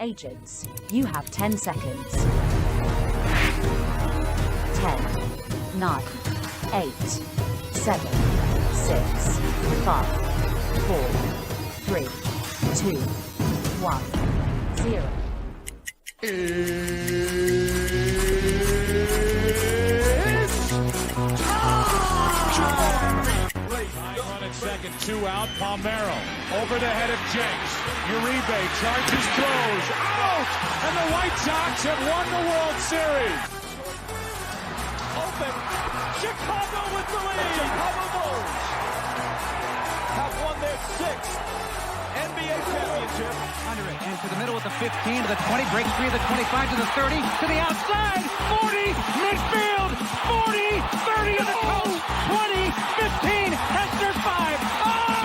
Agents, you have 10 seconds. 10, 9, 8, 7, 6, 5, 4, 3, 2, 1, 0. Second, 2 out, Palmero over the head of Jenks. Uribe charges, throws, out! And the White Sox have won the World Series. Open, Chicago with the lead. Chicago Bulls have won their 6th NBA championship. Under it, and to the middle with the 15, to the 20, breaks free of the 25, to the 30, to the outside, 40, midfield, 40, 30 to the coast, 20, 15, Hester 5,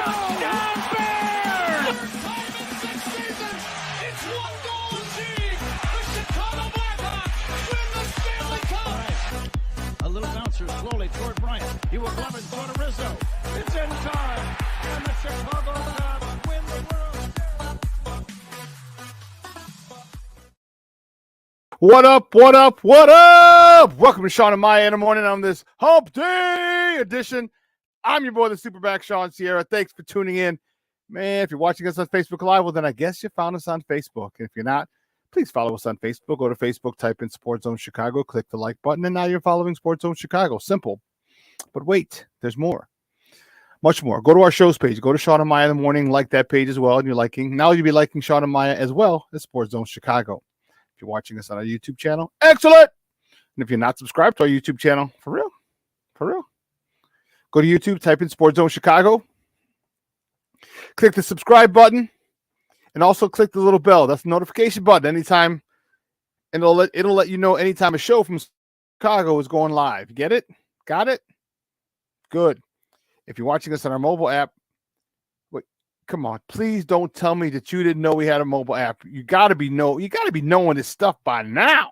touchdown Bears! Third time in 6 seasons, it's 1 goal achieved. The Chicago Blackhawks win the Stanley Cup. A little bouncer slowly toward Bryant. He will glove it, throw to Rizzo. It's in time, and the Chicago Cubs win the World Series. What up, what up, what up? Welcome to Shawn and Maya in the morning on this Hump Day edition. I'm your boy, the SuperBack, Shawn Sierra. Thanks for tuning in. Man, if you're watching us on Facebook Live, well, then I guess you found us on Facebook. And if you're not, please follow us on Facebook. Go to Facebook, type in Sports Zone Chicago, click the like button, and now you're following Sports Zone Chicago. Simple. But wait, there's more. Much more. Go to our shows page. Go to Shawn and Maya in the morning, like that page as well. And you're liking. Now you'll be liking Shawn and Maya as well as Sports Zone Chicago. If you're watching us on our YouTube channel, excellent. And if you're not subscribed to our YouTube channel, for real, go to YouTube, type in Sports Zone Chicago, click the subscribe button, and also click the little bell. That's the notification button anytime, and it'll let you know anytime a show from Chicago is going live. Get it? Got it? Good. If you're watching us on our mobile app, wait, come on, please don't tell me that you didn't know we had a mobile app. You gotta be knowing this stuff by now.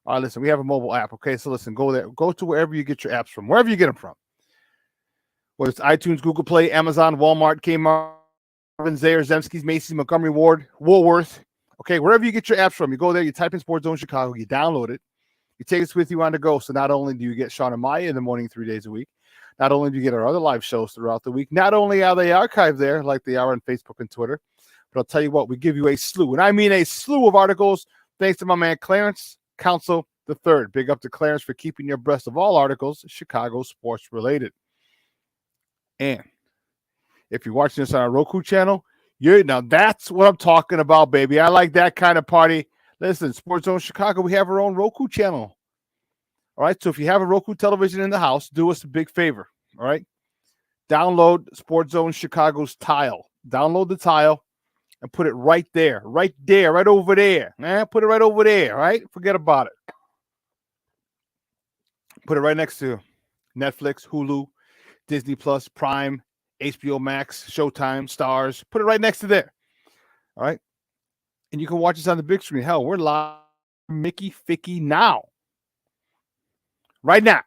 All right, listen, we have a mobile app. Okay, so listen, go there, go to wherever you get your apps from, wherever you get them from. Whether it's iTunes, Google Play, Amazon, Walmart, Kmart, Zayre, Zemsky's, Macy's, Montgomery Ward, Woolworth. Okay, wherever you get your apps from, you go there, you type in Sports Zone Chicago, you download it, you take it with you on the go. So not only do you get Shawn and Maya in the morning 3 days a week, not only do you get our other live shows throughout the week, not only are they archived there like they are on Facebook and Twitter, but I'll tell you what, we give you a slew, and I mean a slew of articles, thanks to my man Clarence Council III. Big up to Clarence for keeping you abreast of all articles Chicago sports related. And if you're watching this on our Roku channel, now that's what I'm talking about, baby. I like that kind of party. Listen, Sports Zone Chicago, we have our own Roku channel. All right, so if you have a Roku television in the house, do us a big favor. All right, download Sports Zone Chicago's tile. Download the tile and put it right there, right over there. Put it right over there, all right? Forget about it. Put it right next to Netflix, Hulu, Disney Plus, Prime, HBO Max, Showtime, Stars. Put it right next to there. All right? And you can watch us on the big screen. Hell, we're live Mickey Ficky now. Right now.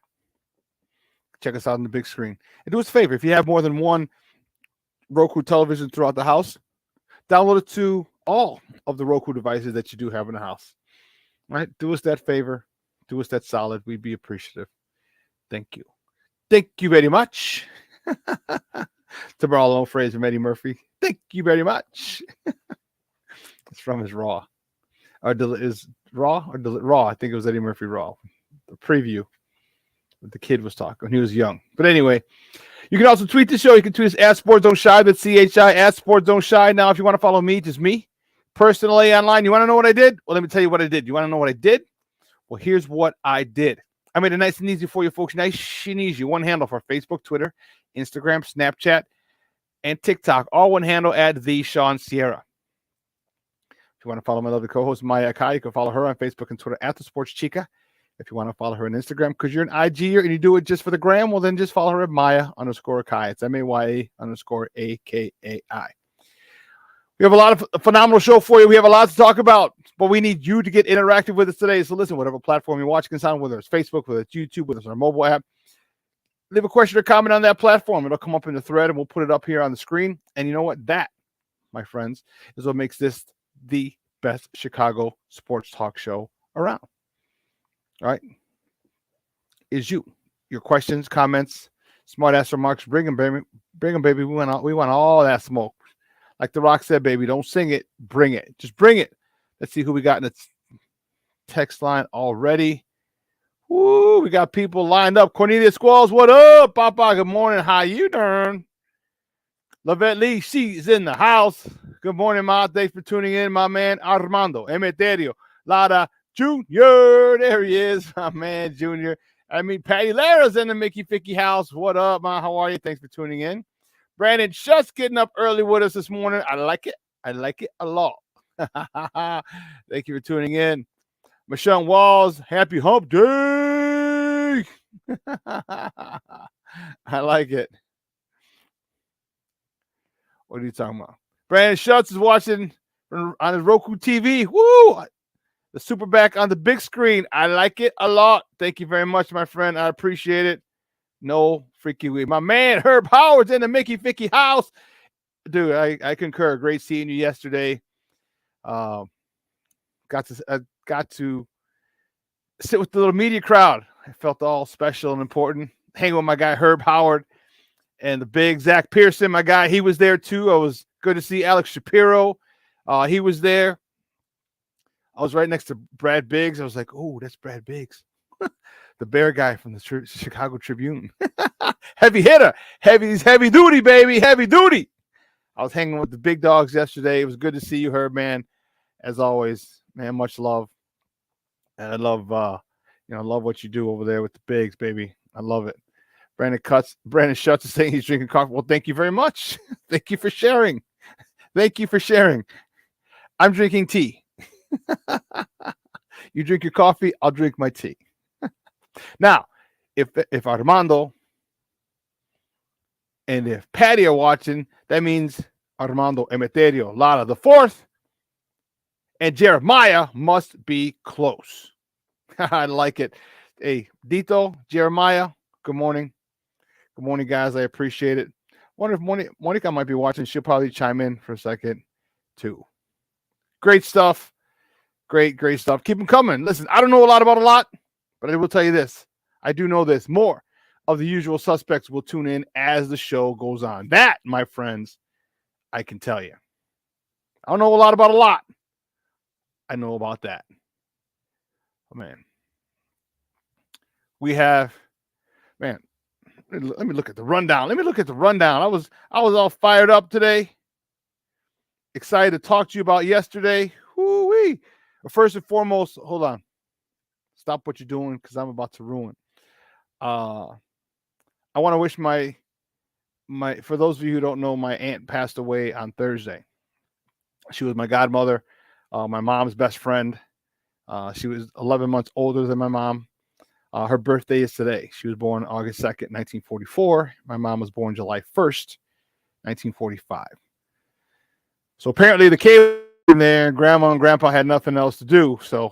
Check us out on the big screen. And do us a favor. If you have more than one Roku television throughout the house, download it to all of the Roku devices that you do have in the house. All right? Do us that favor. Do us that solid. We'd be appreciative. Thank you. Thank you very much. To borrow a little phrase from Eddie Murphy. Thank you very much. It's from his Raw. Is Raw or Raw? I think it was Eddie Murphy Raw. The preview. The kid was talking when he was young. But anyway, you can also tweet the show. You can tweet us at Sports Zone Shy. That's CHI at Sports Zone Shy. Now, if you want to follow me, just me personally online, you want to know what I did? Well, let me tell you what I did. You want to know what I did? Well, here's what I did. I made it nice and easy for you folks. Nice and easy. One handle for Facebook, Twitter, Instagram, Snapchat, and TikTok. All one handle at The Shawn Sierra. If you want to follow my lovely co-host, Maya Akai, you can follow her on Facebook and Twitter at The Sports Chica. If you want to follow her on Instagram, because you're an IGer and you do it just for the gram, well, then just follow her at Maya_Akai. It's MAYA_AKAI. We have a lot of phenomenal show for you. We have a lot to talk about, but we need you to get interactive with us today. So listen, whatever platform you're watching us on, whether it's Facebook, whether it's YouTube, whether it's our mobile app, leave a question or comment on that platform. It'll come up in the thread, and we'll put it up here on the screen. And you know what? That, my friends, is what makes this the best Chicago sports talk show around. All right? Is you. Your questions, comments, smart ass remarks. Bring them, baby. Bring them, baby. We want all that smoke. Like The Rock said, baby, don't sing it. Bring it. Just bring it. Let's see who we got in the text line already. Woo, we got people lined up. Cornelia Squalls, what up? Papa, good morning. How you doing? Lavette Lee, she's in the house. Good morning, Ma. Thanks for tuning in, my man. Armando Emeterio Lara Jr. There he is, my man, Junior. I mean, Patty Lara's in the Mickey Ficky house. What up, Ma? How are you? Thanks for tuning in. Brandon Schutz getting up early with us this morning. I like it. I like it a lot. Thank you for tuning in. Michelle Walls, happy hump day. I like it. What are you talking about? Brandon Schutz is watching on his Roku TV. Woo! The SuperBack on the big screen. I like it a lot. Thank you very much, my friend. I appreciate it. No freaky way. My man, Herb Howard's in the Mickey Ficky house. Dude, I concur. Great seeing you yesterday. Got to sit with the little media crowd. I felt all special and important. Hanging with my guy Herb Howard and the big Zach Pearson, my guy. He was there too. I was good to see Alex Shapiro. He was there. I was right next to Brad Biggs. I was like, oh, that's Brad Biggs. The bear guy from the Chicago Tribune. Heavy hitter. Heavy duty, baby. Heavy duty. I was hanging with the big dogs yesterday. It was good to see you, Herb, man. As always, man, much love. And I love love what you do over there with the bigs, baby. I love it. Brandon Schutz is saying he's drinking coffee. Well, thank you very much. Thank you for sharing. Thank you for sharing. I'm drinking tea. You drink your coffee, I'll drink my tea. Now, if Armando and if Patty are watching, that means Armando Emeterio Lara the fourth and Jeremiah must be close. I like it. Hey, Dito, Jeremiah, good morning. Good morning, guys. I appreciate it. Wonder if Monica might be watching. She'll probably chime in for a second, too. Great stuff. Great stuff. Keep them coming. Listen, I don't know a lot about a lot, but I will tell you this. I do know this. More of the usual suspects will tune in as the show goes on. That, my friends, I can tell you. I don't know a lot about a lot. I know about that. Oh, man. We have, man, let me look at the rundown. I was all fired up today. Excited to talk to you about yesterday. Whoo-wee. But first and foremost, hold on. Stop what you're doing because I'm about to ruin. I want to wish my for those of you who don't know, my aunt passed away on Thursday. She was my godmother, my mom's best friend. She was 11 months older than my mom. Her birthday is today. She was born August 2nd, 1944. My mom was born July 1st, 1945. So apparently the cave in there, grandma and grandpa had nothing else to do. So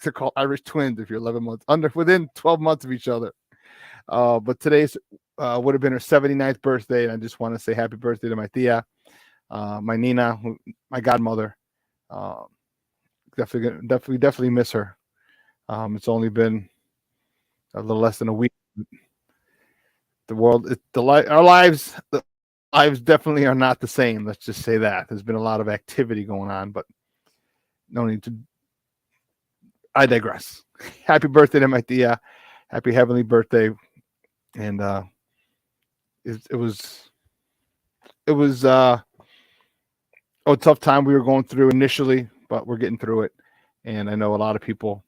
they're called Irish twins if you're 11 months within 12 months of each other. But today's would have been her 79th birthday. And I just want to say happy birthday to my tia, my Nina, my godmother. Definitely miss her. It's only been a little less than a week. Our lives definitely are not the same. Let's just say that. There's been a lot of activity going on, but no need to. I digress. Happy birthday to my tia. Happy heavenly birthday. And it was a tough time we were going through initially, but we're getting through it. And I know a lot of people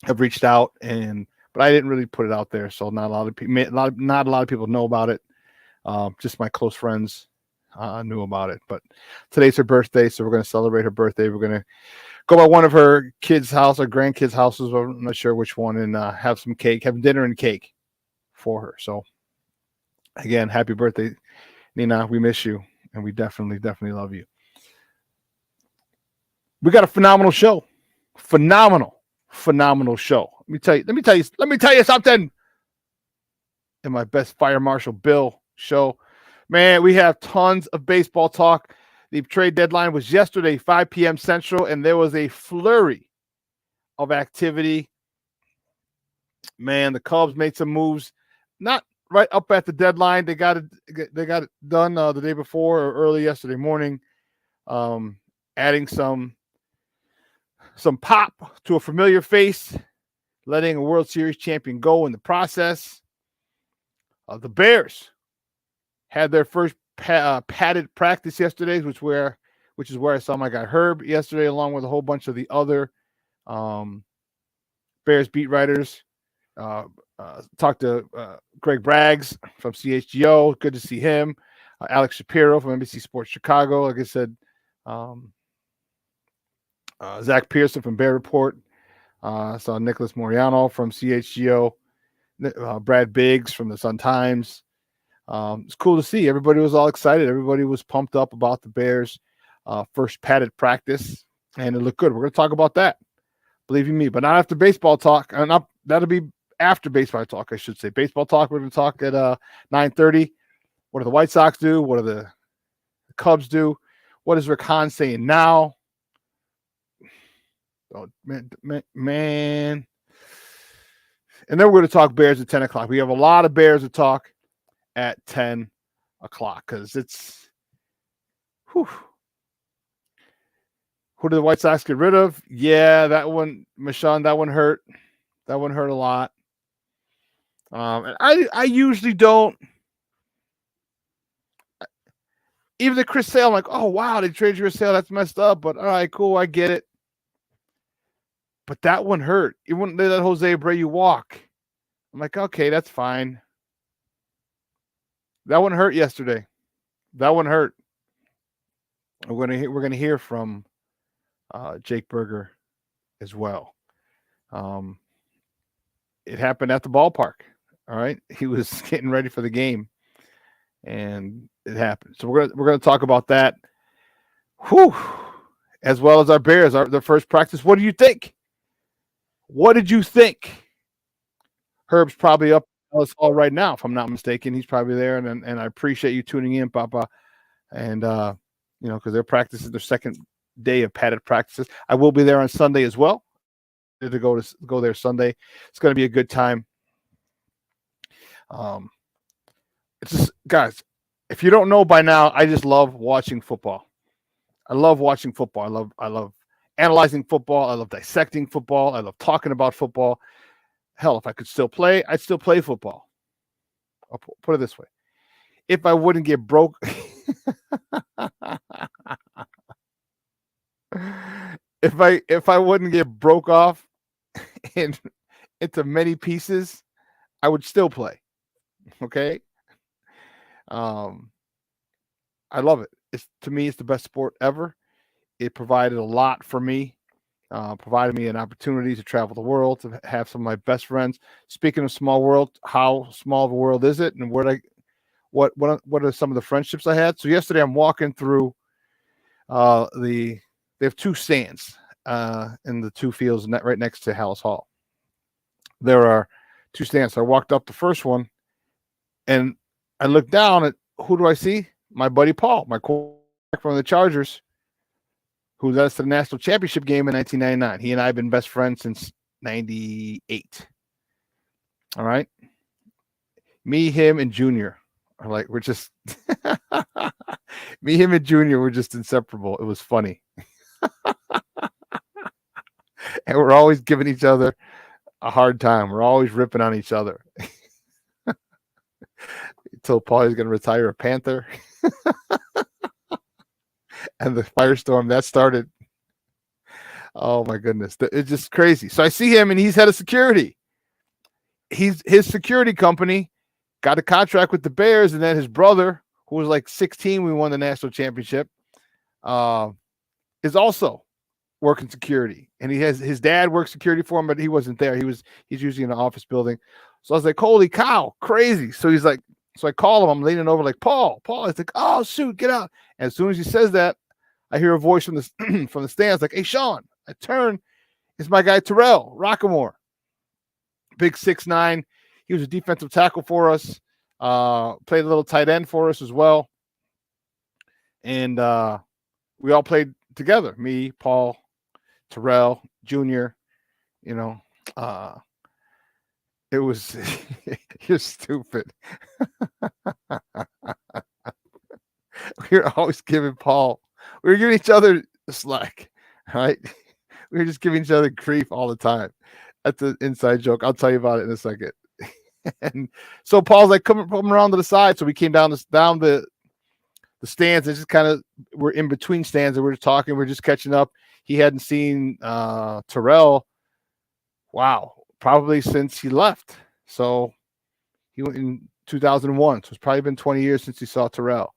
have reached out, but I didn't really put it out there, so not a lot of people know about it. Just my close friends knew about it. But today's her birthday, so we're going to celebrate her birthday. We're going to go by one of her kids' house, or grandkids' houses. I'm not sure which one, and have some cake, have dinner and cake for her. So again, happy birthday, Nina. We miss you, and we definitely love you. We got a phenomenal show. Phenomenal show. Let me tell you something. in my Best Fire Marshal Bill show. Man, we have tons of baseball talk. The trade deadline was yesterday, 5 p.m. Central, and there was a flurry of activity. Man, the Cubs made some moves, not right up at the deadline. They got it done the day before or early yesterday morning, adding some pop to a familiar face, letting a World Series champion go in the process. The Bears had their first padded practice yesterday, which is where I saw my guy Herb yesterday, along with a whole bunch of the other Bears beat writers. Talked to Greg Braggs from CHGO. Good to see him. Alex Shapiro from NBC Sports Chicago. Like I said, Zach Pearson from Bear Report. Saw Nicholas Moriano from CHGO. Brad Biggs from the Sun-Times. It's cool to see. Everybody was all excited. Everybody was pumped up about the Bears' first padded practice, and it looked good. We're going to talk about that, believe you me, but not after baseball talk. That'll be after baseball talk, I should say. Baseball talk, we're going to talk at 9:30. What do the White Sox do? What do the Cubs do? What is Rick Hahn saying now? Oh, man. And then we're going to talk Bears at 10 o'clock. We have a lot of Bears to talk at 10 o'clock because it's whew. Who did the White Sox get rid of? Yeah, that one, Michon, that one hurt. That one hurt a lot. And I usually don't. Even the Chris Sale, I'm like, oh, wow, they traded Chris Sale. That's messed up. But all right, cool, I get it. But that one hurt. You wouldn't let Jose Abreu walk. I'm like, okay, that's fine. That one hurt yesterday. That one hurt. We're gonna hear from Jake Berger as well. It happened at the ballpark. All right, he was getting ready for the game, and it happened. So we're gonna talk about that. Whew. As well as our Bears, their first practice. What do you think? What did you think? Herb's probably up at Ellis Hall right now, if I'm not mistaken. He's probably there, and I appreciate you tuning in, Papa. And because they're practicing their second day of padded practices. I will be there on Sunday as well. To go there Sunday. It's going to be a good time. It's just, guys, if you don't know by now, I just love watching football. I love watching football. I love analyzing football. I love dissecting football. I love talking about football. Hell, if I could still play, I'd still play football. I'll put it this way. If I wouldn't get broke, if I wouldn't get broke off into many pieces, I would still play. Okay. I love it. To me, it's the best sport ever. It provided a lot for me. Provided me an opportunity to travel the world, to have some of my best friends. Speaking of small world, how small of a world is it, and what are some of the friendships I had? So yesterday, I'm walking through they have two stands in the two fields right next to Hallis Hall. There are two stands. So I walked up the first one, and I looked down at who do I see? My buddy Paul, my quarterback from the Chargers, who led us to the national championship game in 1999. He and I have been best friends since 98. All right. Me, him, and Junior are like, we're just me, him, and Junior were just inseparable. It was funny. And we're always giving each other a hard time. We're always ripping on each other. He told Paul he's going to retire a Panther. And the firestorm that started. Oh my goodness. It's just crazy. So I see him and he's head of security. His security company got a contract with the Bears, and then his brother, who was like 16 when we won the national championship, is also working security. And his dad worked security for him, but he wasn't there. He's usually in an office building. So I was like, holy cow, crazy. So he's like, so I call him. I'm leaning over like, Paul. It's like, oh shoot, get out. And as soon as he says that, I hear a voice from the from the stands like, hey, Shawn. I turn. It's my guy Terrell Rockamore. Big 6'9". He was a defensive tackle for us. Played a little tight end for us as well. And we all played together. Me, Paul, Terrell, Junior. You know, it was you're stupid. We were always giving Paul. We were giving each other slack, right? We were just giving each other grief all the time. That's an inside joke. I'll tell you about it in a second. And so Paul's like, come around to the side. So we came down the stands. And just kind of we're in between stands and we're just talking. We're just catching up. He hadn't seen Terrell. Wow, probably since he left. So he went in 2001. So it's probably been 20 years since he saw Terrell.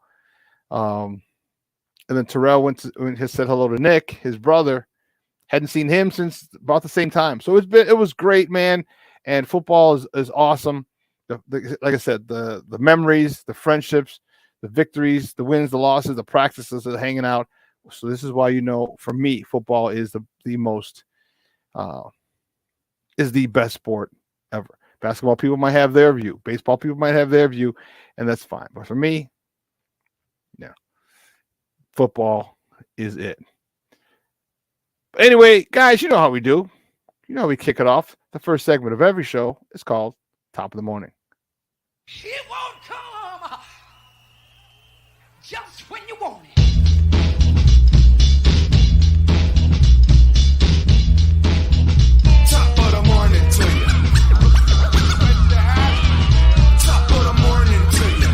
And then Terrell went and said hello to Nick, his brother. Hadn't seen him since about the same time. So it was great, man. And football is awesome. Like I said, the memories, the friendships, the victories, the wins, the losses, the practices, the hanging out. So this is why, for me, football is the most is the best sport ever. Basketball people might have their view. Baseball people might have their view, and that's fine. But for me, yeah, football is it. But anyway, guys, you know how we do. You know how we kick it off. The first segment of every show is called Top of the Morning. It won't come just when you want it. Top of the morning to you. Top of the morning to you.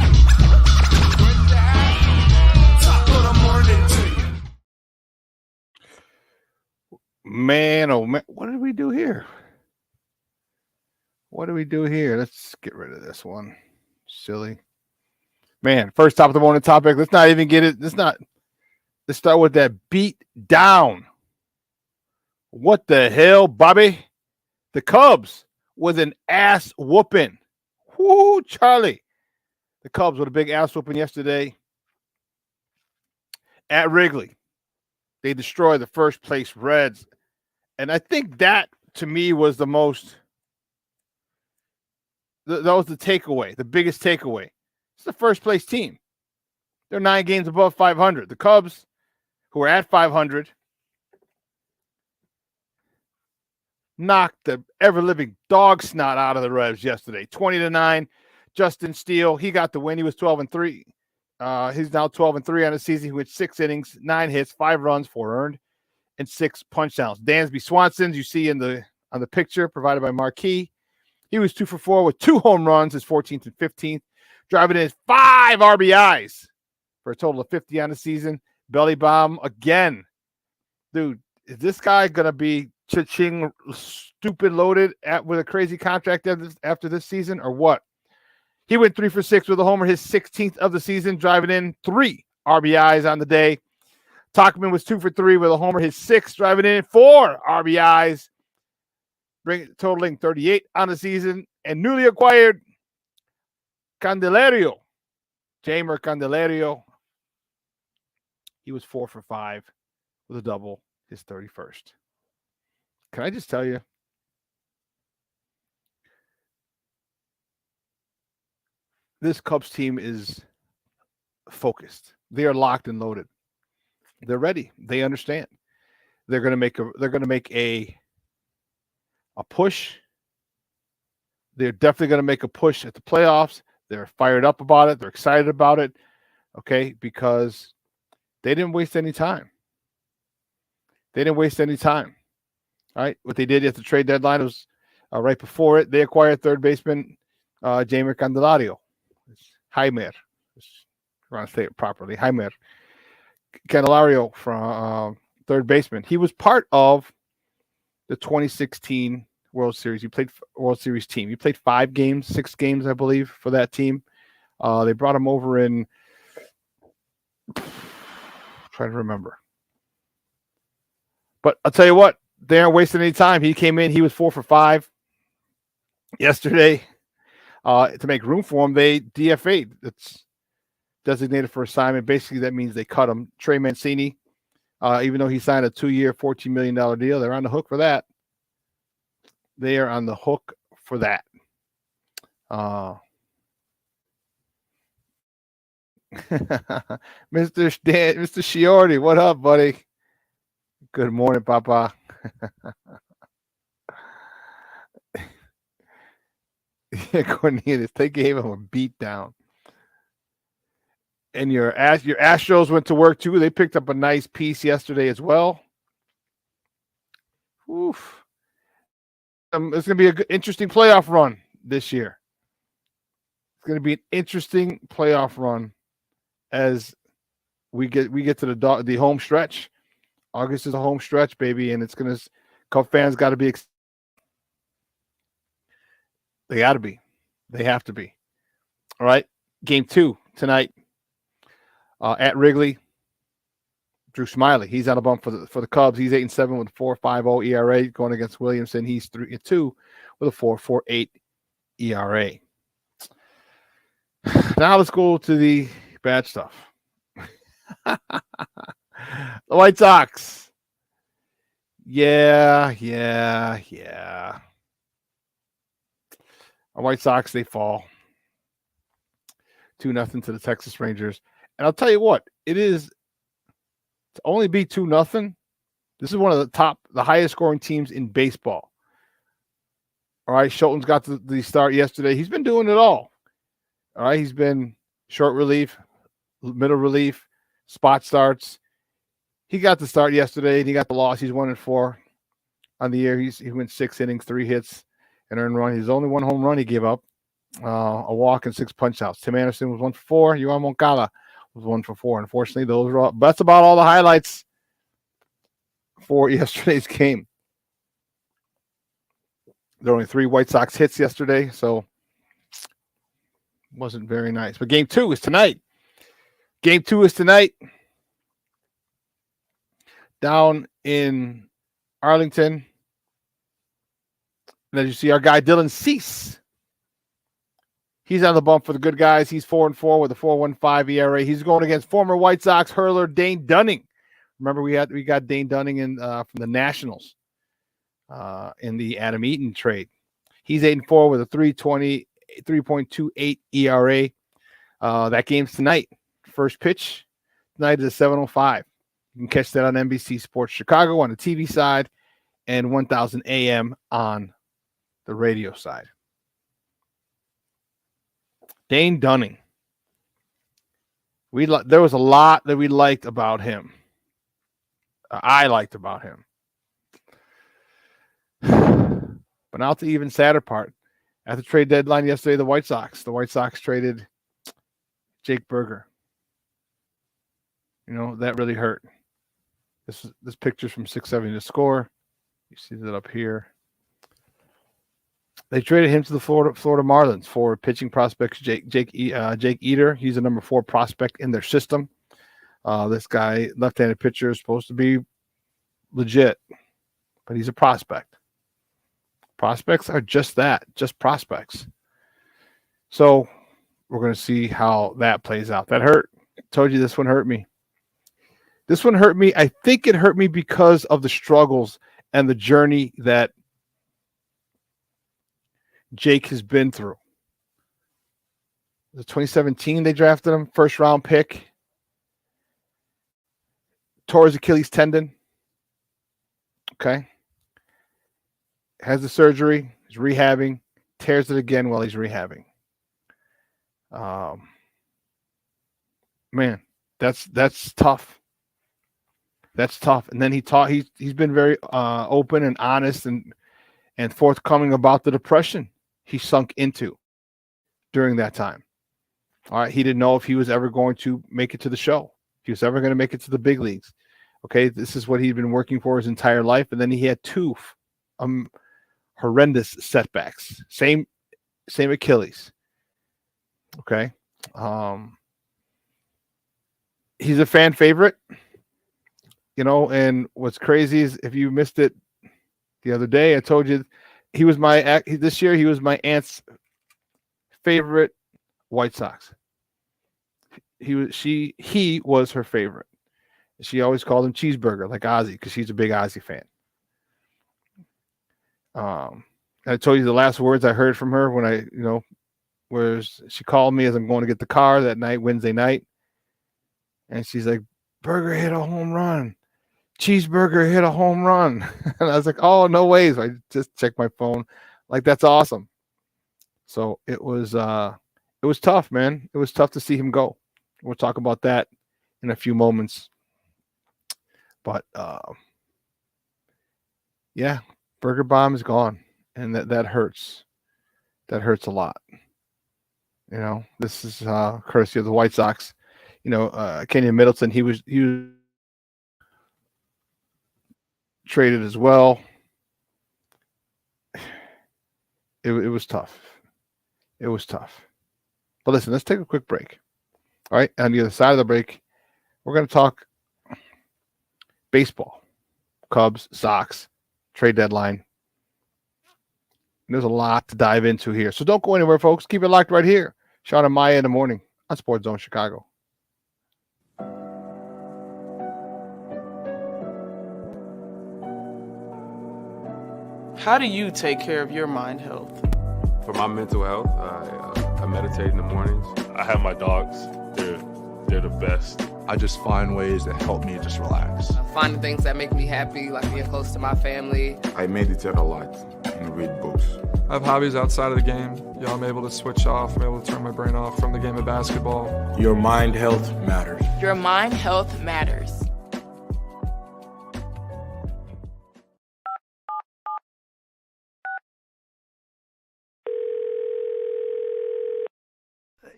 Top of the morning to you. Man, oh man, what did we do here? What do we do here? Let's get rid of this one. Silly. Man, first top of the morning topic. Let's not even get it. Let's start with that beat down. What the hell, Bobby? The Cubs with an ass whooping. Woo, Charlie. The Cubs with a big ass whooping yesterday at Wrigley. They destroyed the first place Reds. And I think that, to me, was the most... That was the takeaway, the biggest takeaway. It's the first place team. They're 9 games above 500. The Cubs, who are at 500, knocked the ever-living dog snot out of the Revs yesterday. 20-9. Justin Steele, he got the win. He was 12-3. He's now 12-3 on the season. He went 6 innings, 9 hits, 5 runs, 4 earned, and 6 punchdowns. Dansby Swanson, you see on the picture provided by Marquis. He was 2 for 4 with 2 home runs, his 14th and 15th, driving in 5 RBIs for a total of 50 on the season. Belly bomb again. Dude, is this guy going to be cha-ching stupid loaded with a crazy contract after this season or what? He went 3 for 6 with a homer, his 16th of the season, driving in 3 RBIs on the day. Tachman was 2 for 3 with a homer, his 6th, driving in 4 RBIs. Totaling 38 on the season, and newly acquired Candelario, Jamer Candelario. He was 4 for 5 with a double, his 31st. Can I just tell you? This Cubs team is focused. They are locked and loaded. They're ready. They understand. They're going to make a push. They're definitely going to make a push at the playoffs. They're fired up about it. They're excited about it. Okay, because they didn't waste any time. All right, what they did at the trade deadline was right before it. They acquired third baseman Jamer Candelario. Jaimer. I want to say it properly. Jaimer Candelario from third baseman. He was part of the 2016 World Series. He played World Series team. He played 6 games, I believe, for that team. They brought him over in, trying to remember. But I'll tell you what, they aren't wasting any time. He came in, he was 4 for 5 yesterday. To make room for him, they DFA'd. It's designated for assignment. Basically, that means they cut him. Trey Mancini, even though he signed a 2-year, $14 million deal, they're on the hook for that. They are on the hook for that. Mr. Shiordi, what up, buddy? Good morning, Papa. Yeah, Cornelius, they gave him a beat down. And your Astros went to work too. They picked up a nice piece yesterday as well. Oof. It's going to be an interesting playoff run this year. It's going to be an interesting playoff run as we get to the home stretch. August is a home stretch, baby, and it's going to Cub fans got to be. They got to be. They have to be. All right. Game 2 tonight at Wrigley. Drew Smiley. He's on a bump for the Cubs. He's 8-7 with a 4.50 ERA going against Williamson. He's 3-2 with a 4.48 ERA. Now let's go to the bad stuff. The White Sox. Yeah. Our White Sox, they fall 2-0 to the Texas Rangers. And I'll tell you what, to only be 2-0. This is one of the highest scoring teams in baseball. All right, Schulten's got the start yesterday. He's been doing it all. All right, he's been short relief, middle relief, spot starts. He got the start yesterday, and he got the loss. He's 1-4 on the year. He went 6 innings, 3 hits, an earned run. He's only one home run he gave up, a walk and 6 punch-outs. Tim Anderson was 1-for-4. Yohan Moncada was 1-for-4. Unfortunately, that's about all the highlights for yesterday's game. There were only 3 White Sox hits yesterday, so wasn't very nice. But game 2 is tonight. Game 2 is tonight down in Arlington. And as you see, our guy Dylan Cease, he's on the bump for the good guys. He's 4-4 with a 4.15 ERA. He's going against former White Sox hurler Dane Dunning. Remember, we got Dane Dunning in from the Nationals in the Adam Eaton trade. He's 8-4 with a 3.28 ERA. That game's tonight. First pitch tonight is at 7:05. You can catch that on NBC Sports Chicago on the TV side and 1000 AM on the radio side. Dane Dunning. There was a lot that we liked about him. I liked about him. But now to the even sadder part. At the trade deadline yesterday, the White Sox traded Jake Berger. You know, that really hurt. This picture's from 670 to score. You see that up here. They traded him to the Florida Marlins for pitching prospects Jake Eater. He's a number 4 prospect in their system. This guy, left-handed pitcher, is supposed to be legit, but he's a prospect. Prospects are just that, just prospects. So we're going to see how that plays out. That hurt. I told you this one hurt me. This one hurt me. I think it hurt me because of the struggles and the journey that Jake has been through. The 2017, they drafted him, first round pick. Tore his Achilles tendon. Okay. Has the surgery. He's rehabbing. Tears it again while he's rehabbing. Man, that's tough. That's tough. And then he's been very open and honest and forthcoming about the depression he sunk into during that time. All right, he didn't know if he was ever going to make it to the show. If he was ever going to make it to the big leagues. Okay, this is what he'd been working for his entire life, and then he had 2 horrendous setbacks. Same Achilles. Okay, he's a fan favorite. You know, and what's crazy is if you missed it the other day, I told you he was my aunt's favorite White Sox. He was her favorite. She always called him Cheeseburger, like Ozzy, because she's a big Ozzy fan. I told you the last words I heard from her when where she called me as I'm going to get the car that night, Wednesday night. And she's like, Burger hit a home run. Cheeseburger hit a home run. And I was like, oh, no way. So I just checked my phone. Like, that's awesome. So it was tough, man. It was tough to see him go. We'll talk about that in a few moments. But yeah, Burger Bomb is gone. And that hurts. That hurts a lot. You know, this is courtesy of the White Sox. You know, Kenyon Middleton, he was traded as well. It was tough. It was tough. But listen, let's take a quick break. All right. On the other side of the break, we're going to talk baseball, Cubs, Sox, trade deadline. There's a lot to dive into here. So don't go anywhere, folks. Keep it locked right here. Shawn and Maya in the morning on Sports Zone Chicago. How do you take care of your mind health? For my mental health, I meditate in the mornings. I have my dogs. They're the best. I just find ways that help me just relax. Finding things that make me happy, like being close to my family. I meditate a lot and read books. I have hobbies outside of the game. I'm able to switch off. I'm able to turn my brain off from the game of basketball. Your mind health matters. Your mind health matters.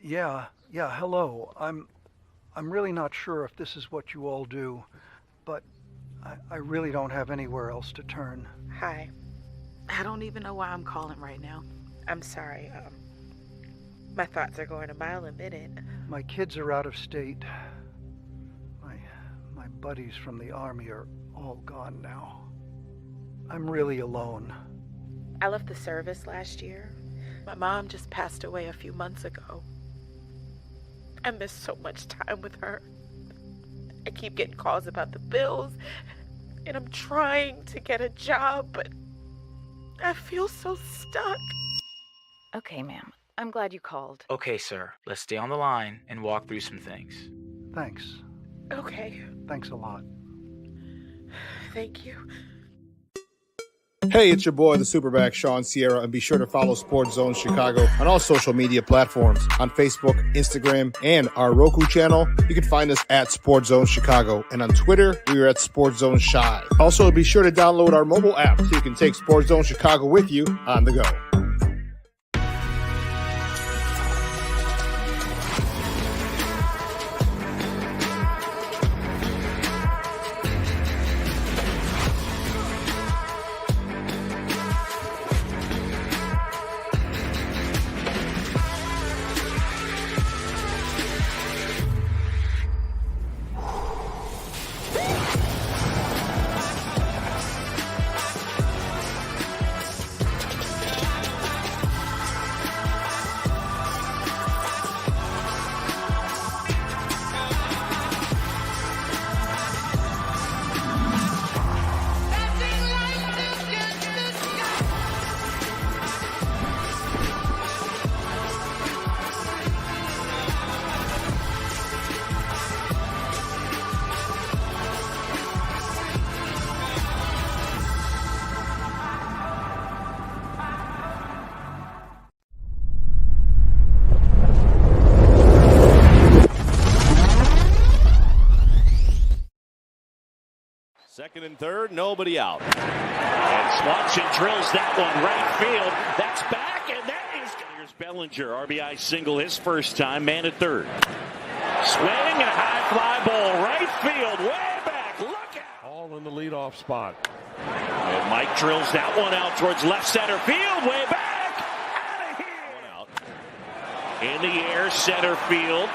Yeah, hello. I'm really not sure if this is what you all do, but I really don't have anywhere else to turn. Hi. I don't even know why I'm calling right now. I'm sorry. My thoughts are going a mile a minute. My kids are out of state. My buddies from the army are all gone now. I'm really alone. I left the service last year. My mom just passed away a few months ago. I miss so much time with her. I keep getting calls about the bills, and I'm trying to get a job, but I feel so stuck. Okay, ma'am. I'm glad you called. Okay, sir. Let's stay on the line and walk through some things. Thanks. Okay. Thanks a lot. Thank you. Hey, it's your boy, the SuperBack, Shawn Sierra, and be sure to follow Sports Zone Chicago on all social media platforms, on Facebook, Instagram, and our Roku channel. You can find us at Sports Zone Chicago, and on Twitter, we are at Sports Zone Shy. Also, be sure to download our mobile app so you can take Sports Zone Chicago with you on the go. Second and third, nobody out. And Swanson drills that one right field. That's back, and that is... Here's Bellinger, RBI single his first time, man at third. Swing and a high fly ball, right field, way back, look out. All in the leadoff spot. And Mike drills that one out towards left center field, way back, out of here. One out. In the air, center field.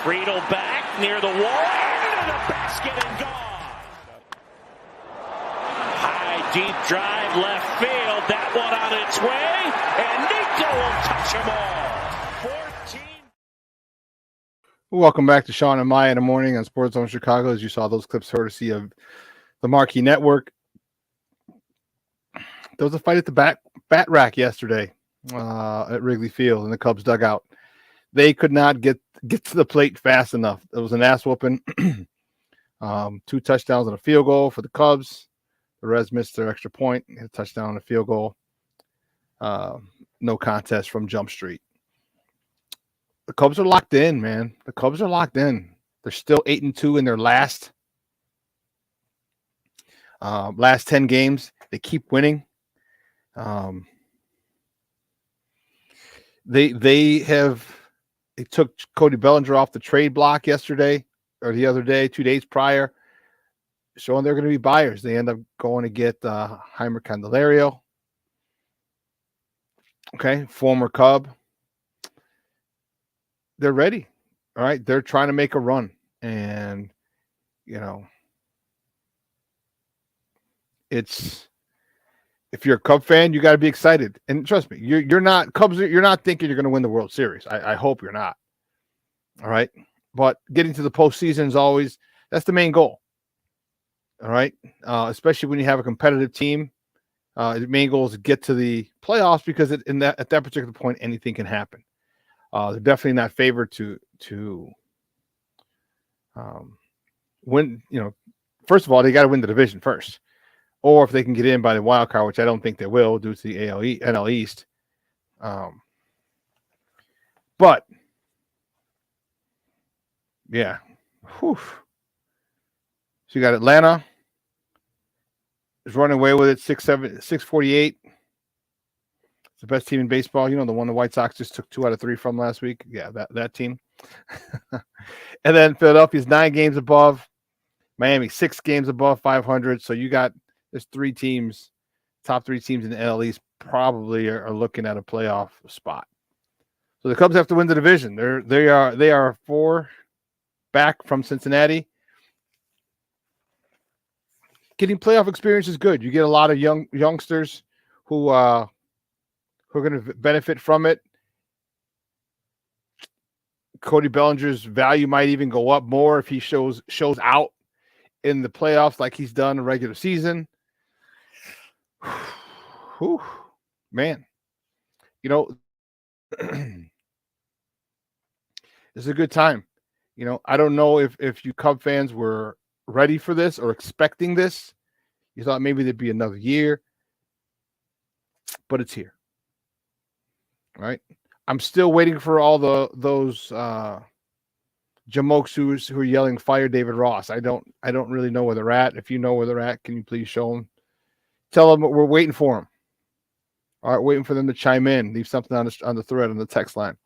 Friedel back near the wall, into the basket and gone. Deep drive left field, that one on its way, and Nico will touch them all. 14. Welcome back to Shawn and Maya in the morning on Sports Zone Chicago. As you saw those clips courtesy of the Marquee Network. There was a fight at the bat rack yesterday. at Wrigley Field in the Cubs dugout. They could not get to the plate fast enough. It was an ass whooping. 2 touchdowns and a field goal for the Cubs. The Reds missed their extra point. A touchdown and a field goal. No contest from Jump Street. The Cubs are locked in, man. The Cubs are locked in. They're still 8-2 in their last 10 games. They keep winning. They took Cody Bellinger off the trade block yesterday or the other day, 2 days prior, showing they're going to be buyers. They end up going to get Heimer Candelario. Okay, former Cub. They're ready. All right, they're trying to make a run, and it's. If you're a Cub fan, you got to be excited. And trust me, you're not Cubs. You're not thinking you're going to win the World Series. I hope you're not. All right. But getting to the postseason is always, that's the main goal. All right. Especially when you have a competitive team. The main goal is to get to the playoffs because at that particular point, anything can happen. They're definitely not favored to win. First of all, they got to win the division first. Or if they can get in by the wild card, which I don't think they will due to the NL East. But, yeah. Whew. So you got Atlanta is running away with it, 648. It's the best team in baseball. The one the White Sox just took 2 out of 3 from last week. Yeah, that team. And then Philadelphia's 9 games above. Miami 6 games above 500. So you got there's 3 teams, top 3 teams in the NL East probably are looking at a playoff spot. So the Cubs have to win the division. They are 4 back from Cincinnati. Getting playoff experience is good. You get a lot of youngsters who are going to benefit from it. Cody Bellinger's value might even go up more if he shows out in the playoffs like he's done in the regular season. Whew, man, it's a good time. I don't know if you Cub fans were ready for this or expecting this. You thought maybe there'd be another year, but it's here. All right. I'm still waiting for all those jamokes who are yelling "Fire David Ross." I don't really know where they're at. If you know where they're at, can you please show them? Tell them we're waiting for them. All right, waiting for them to chime in. Leave something on the thread on the text line.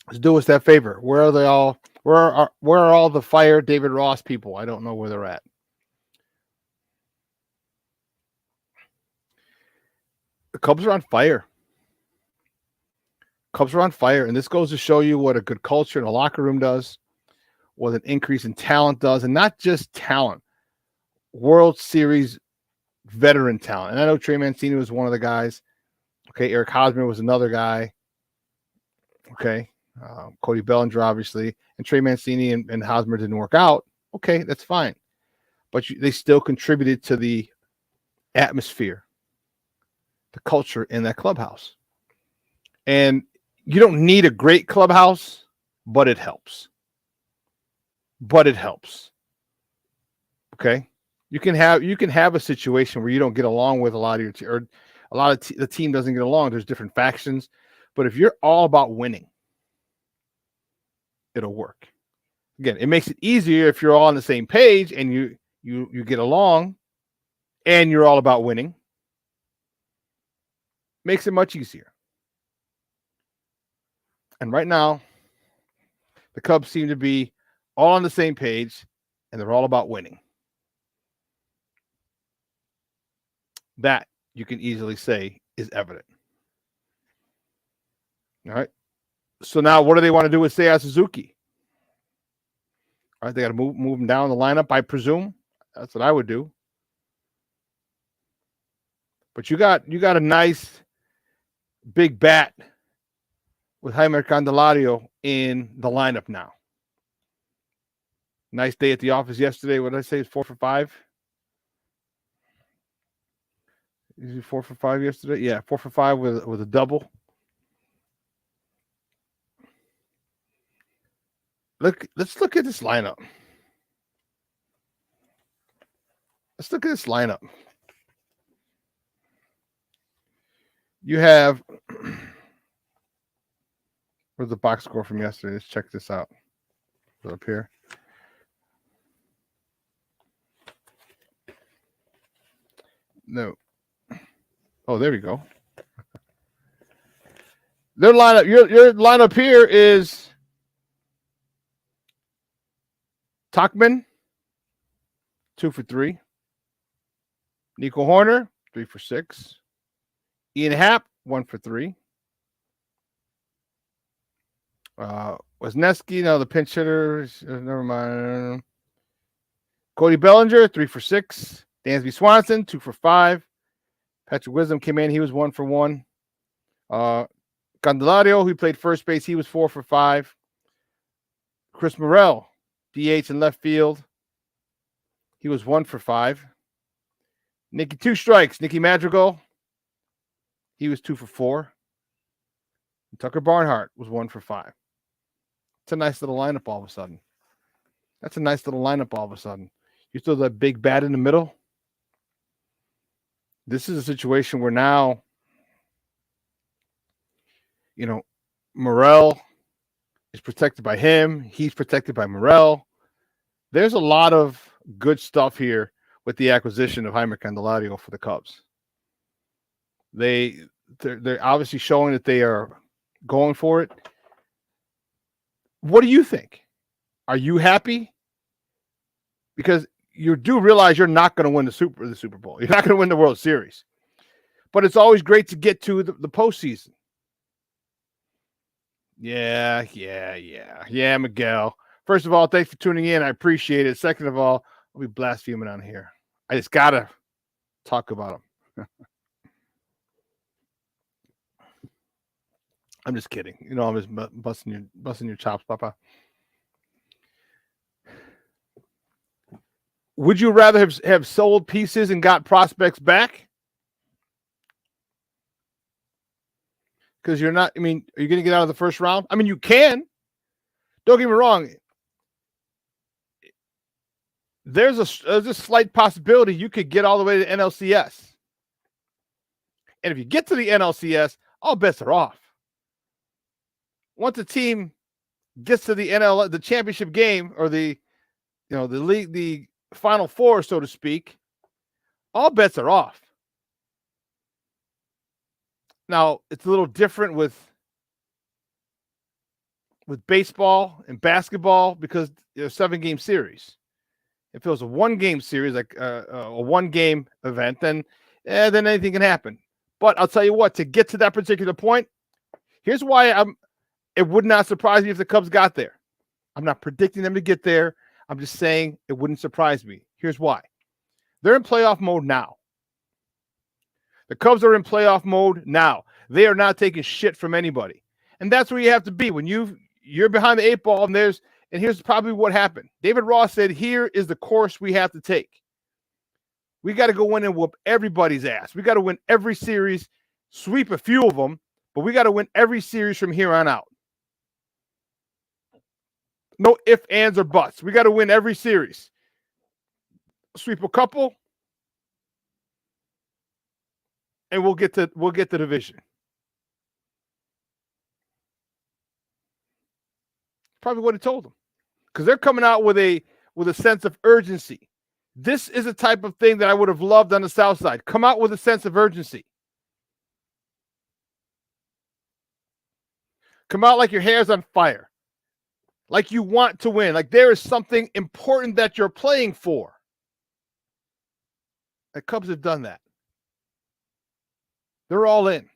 Let's do us that favor. Where are they all? Where are all the Fire David Ross people? I don't know where they're at. The Cubs are on fire. Cubs are on fire, and this goes to show you what a good culture in a locker room does, what an increase in talent does, and not just talent. World Series veteran talent. And I know Trey Mancini was one of the guys. Okay, Eric Hosmer was another guy. Okay, Cody Bellinger, obviously. And Trey Mancini and Hosmer didn't work out. Okay, that's fine. But they still contributed to the atmosphere, the culture in that clubhouse. And you don't need a great clubhouse, but it helps. Okay? You can have a situation where you don't get along with a lot of your the team doesn't get along. There's different factions, but if you're all about winning, it'll work. Again, it makes it easier if you're all on the same page and you get along, and you're all about winning. Makes it much easier. And right now, the Cubs seem to be all on the same page, and they're all about winning. That you can easily say is evident. All right. So now what do they want to do with Seiya Suzuki? All right, they got to move him down the lineup, I presume. That's what I would do. But you got a nice big bat with Heimer Candelario in the lineup now. Nice day at the office yesterday. What did I say? 4 for 5. Is he 4 for 5 yesterday? Yeah, 4 for 5 with a double. Let's look at this lineup. Let's look at this lineup. You have where's the box score from yesterday? Let's check this out. Is it up here? No. Oh, there we go. Their lineup, your lineup here is Tachman, 2 for 3. Nico Horner, 3 for 6. Ian Happ, 1 for 3. Wisniewski, no, the pinch hitter. Never mind. Cody Bellinger, 3 for 6. Dansby Swanson, 2 for 5. Patrick Wisdom came in. He was 1 for 1. Candelario, who played first base, he was 4 for 5. Chris Morrell, DH in left field. He was 1 for 5. Nicky 2 strikes. Nicky Madrigal, he was 2 for 4. And Tucker Barnhart was 1 for 5. It's a nice little lineup all of a sudden. That's a nice little lineup all of a sudden. You throw that big bat in the middle. This is a situation where now, Morrell is protected by him. He's protected by Morrell. There's a lot of good stuff here with the acquisition of Jaime Candelario for the Cubs. They're obviously showing that they are going for it. What do you think? Are you happy? Because you do realize you're not going to win the Super Bowl. You're not going to win the World Series. But it's always great to get to the postseason. Yeah, Miguel. First of all, thanks for tuning in. I appreciate it. Second of all, I'll be blaspheming on here. I just got to talk about him. I'm just kidding. I'm just busting your chops, Papa. Would you rather have sold pieces and got prospects back? Because you're not, are you going to get out of the first round? You can. Don't get me wrong. There's a slight possibility you could get all the way to NLCS. And if you get to the NLCS, all bets are off. Once a team gets to the championship game or the league, the Final Four, so to speak, all bets are off. Now, it's a little different with baseball and basketball because they're 7-game series. If it was a 1-game series, like a 1-game event, then anything can happen. But I'll tell you what, to get to that particular point, here's why it would not surprise me if the Cubs got there. I'm not predicting them to get there. I'm just saying it wouldn't surprise me. Here's why. They're in playoff mode now. The Cubs are in playoff mode now. They are not taking shit from anybody. And that's where you have to be. When you're behind the 8 ball, and here's probably what happened. David Ross said, here is the course we have to take. We got to go in and whoop everybody's ass. We got to win every series, sweep a few of them, but we got to win every series from here on out. No ifs, ands, or buts. We got to win every series. Sweep a couple, and we'll get the division. Probably what he told them, because they're coming out with a sense of urgency. This is a type of thing that I would have loved on the South Side. Come out with a sense of urgency. Come out like your hair's on fire. Like you want to win. Like there is something important that you're playing for. The Cubs have done that. They're all in.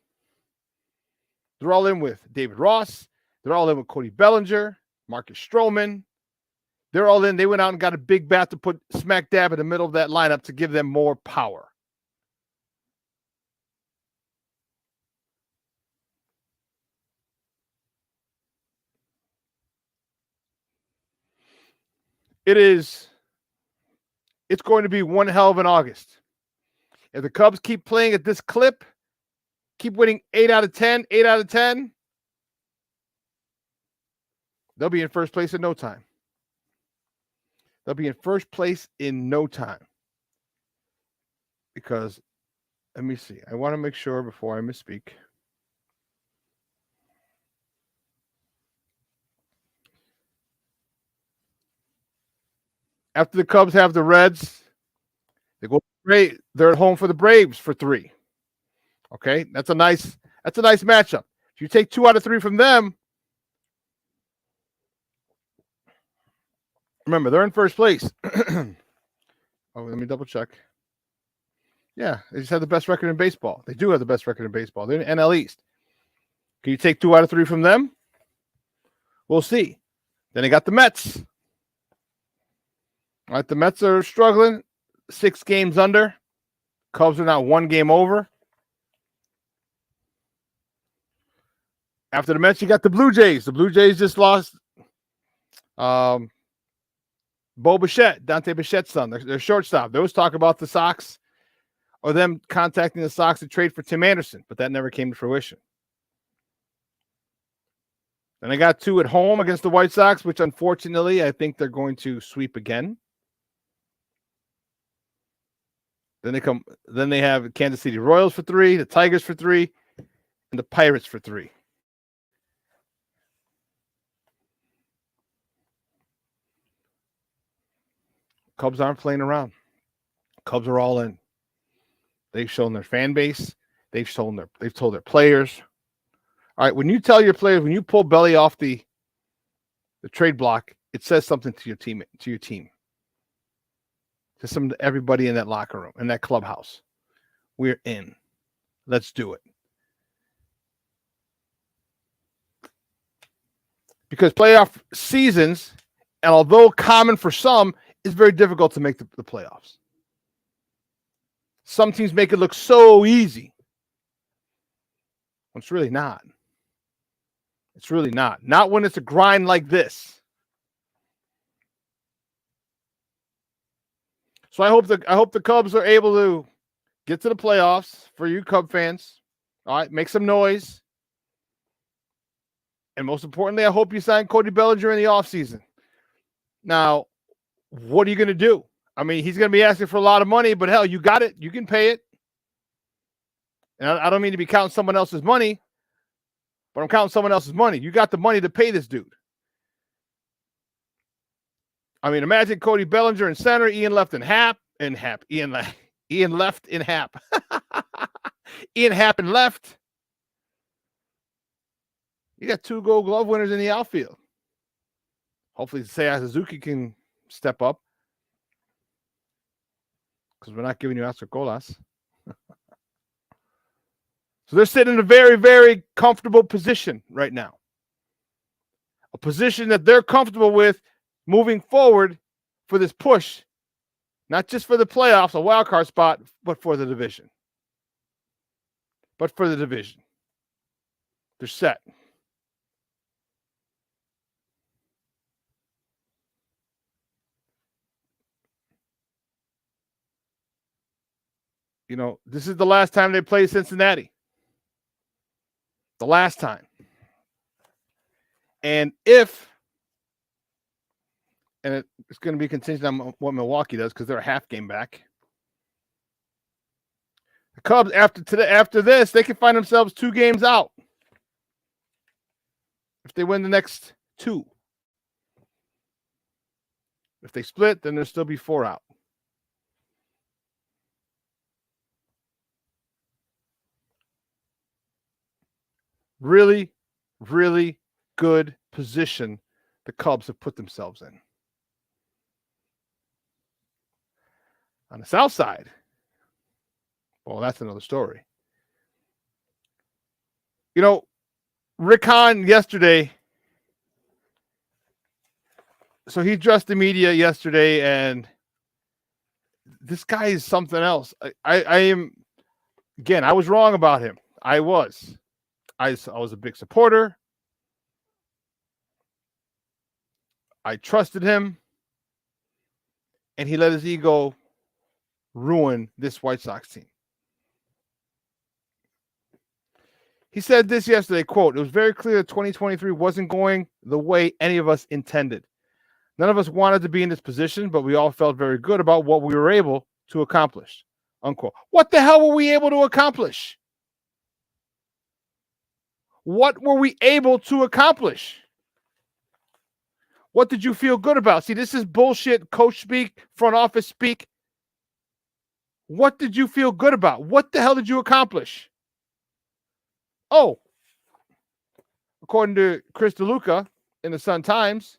They're all in with David Ross. They're all in with Cody Bellinger, Marcus Stroman. They're all in. They went out and got a big bat to put smack dab in the middle of that lineup to give them more power. It's going to be one hell of an August. If the Cubs keep playing at this clip, keep winning 8 out of 10, they'll be in first place in no time. They'll be in first place in no time. Because, let me see. I want to make sure before I misspeak. After the Cubs have the Reds, they go great. They're at home for the Braves for 3. Okay, that's a nice matchup. If you take 2 out of 3 from them, remember they're in first place. Oh, let me double check. Yeah, they just have the best record in baseball. They do have the best record in baseball. They're in NL East. Can you take 2 out of 3 from them? We'll see. Then they got the Mets. All right, the Mets are struggling. 6 games under. Cubs are now 1 game over. After the Mets, you got the Blue Jays. The Blue Jays just lost Bo Bichette, Dante Bichette's son. They're shortstop. There was talk about the Sox or them contacting the Sox to trade for Tim Anderson, but that never came to fruition. Then I got 2 at home against the White Sox, which unfortunately I think they're going to sweep again. Then they have Kansas City Royals for 3, the Tigers for 3, and the Pirates for 3. Cubs aren't playing around. Cubs are all in. They've shown their fan base. They've told their players. All right, when you tell your players, when you pull Belly off the trade block, it says something to your team, to everybody in that locker room, in that clubhouse. We're in. Let's do it. Because playoff seasons, and although common for some, it's very difficult to make the playoffs. Some teams make it look so easy. It's really not. It's really not. Not when it's a grind like this. So I hope the Cubs are able to get to the playoffs for you Cub fans. All right, make some noise. And most importantly, I hope you sign Cody Bellinger in the offseason. Now, what are you going to do? I mean, he's going to be asking for a lot of money, but hell, you got it. You can pay it. And I don't mean to be counting someone else's money, but I'm counting someone else's money. You got the money to pay this dude. I mean, imagine Cody Bellinger in center, Ian left in Happ. Ian left in Happ. Ian Happ in left. You got 2 Gold Glove winners in the outfield. Hopefully, Seiya Suzuki can step up. Because we're not giving you Oscar Colas. So they're sitting in a very, very comfortable position right now. A position that they're comfortable with moving forward for this push. Not just for the playoffs, a wild card spot, but for the division. They're set. You know, this is the last time they play Cincinnati. The last time. And it's going to be contingent on what Milwaukee does because they're a half game back. The Cubs, after this, they can find themselves 2 games out. If they win the next 2. If they split, then there'll still be 4 out. Really, really good position the Cubs have put themselves in. On the south side, well, that's another story. You know, Rick Hahn yesterday, so he addressed the media yesterday, and this guy is something else. I was wrong about him. I was a big supporter. I trusted him. And he let his ego ruin this White Sox team. He said this yesterday, quote, "It was very clear that 2023 wasn't going the way any of us intended. None of us wanted to be in this position, but we all felt very good about what we were able to accomplish." Unquote. What the hell were we able to accomplish? What were we able to accomplish? What did you feel good about? See, this is bullshit coach speak, front office speak. What did you feel good about? What the hell did you accomplish? Oh, according to Chris DeLuca in the Sun-Times,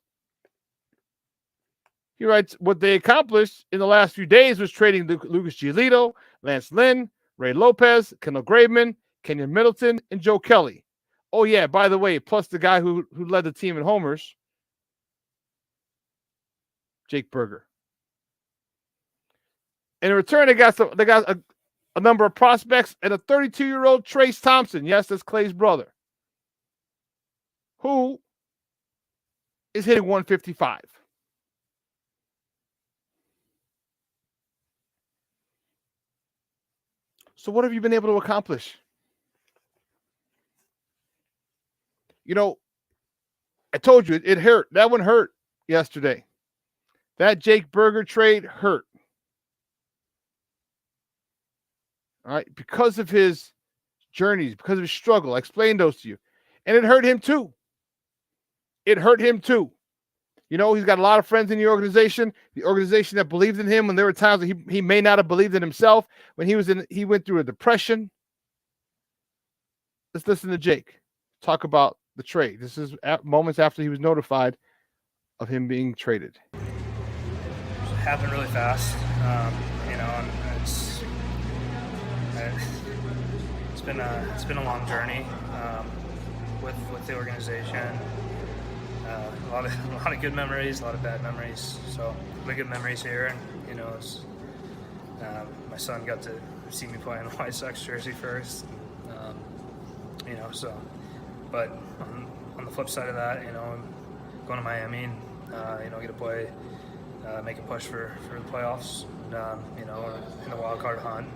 he writes, what they accomplished in the last few days was trading Lucas Giolito, Lance Lynn, Ray Lopez, Kendall Graveman, Kenyon Middleton, and Joe Kelly. Oh, yeah, by the way, plus the guy who led the team in homers, Jake Berger. In return, they got a number of prospects and a 32-year-old Trace Thompson. Yes, that's Clay's brother, who is hitting 155. So what have you been able to accomplish? You know, I told you it hurt. That one hurt yesterday. That Jake Berger trade hurt. All right, because of his journeys, because of his struggle. I explained those to you. And it hurt him too. It hurt him too. You know, he's got a lot of friends in the organization that believed in him when there were times that he may not have believed in himself. When he went through a depression. Let's listen to Jake talk about the trade. This is moments after he was notified of him being traded. It happened really fast, you know, and it's been a long journey with the organization. A lot of good memories, a lot of bad memories. So the good memories here, and you know, my son got to see me play in a White Sox jersey first. You know, so. But on the flip side of that, you know, I'm going to Miami and you know, get to play, make a push for the playoffs. And, you know, in the wild card hunt.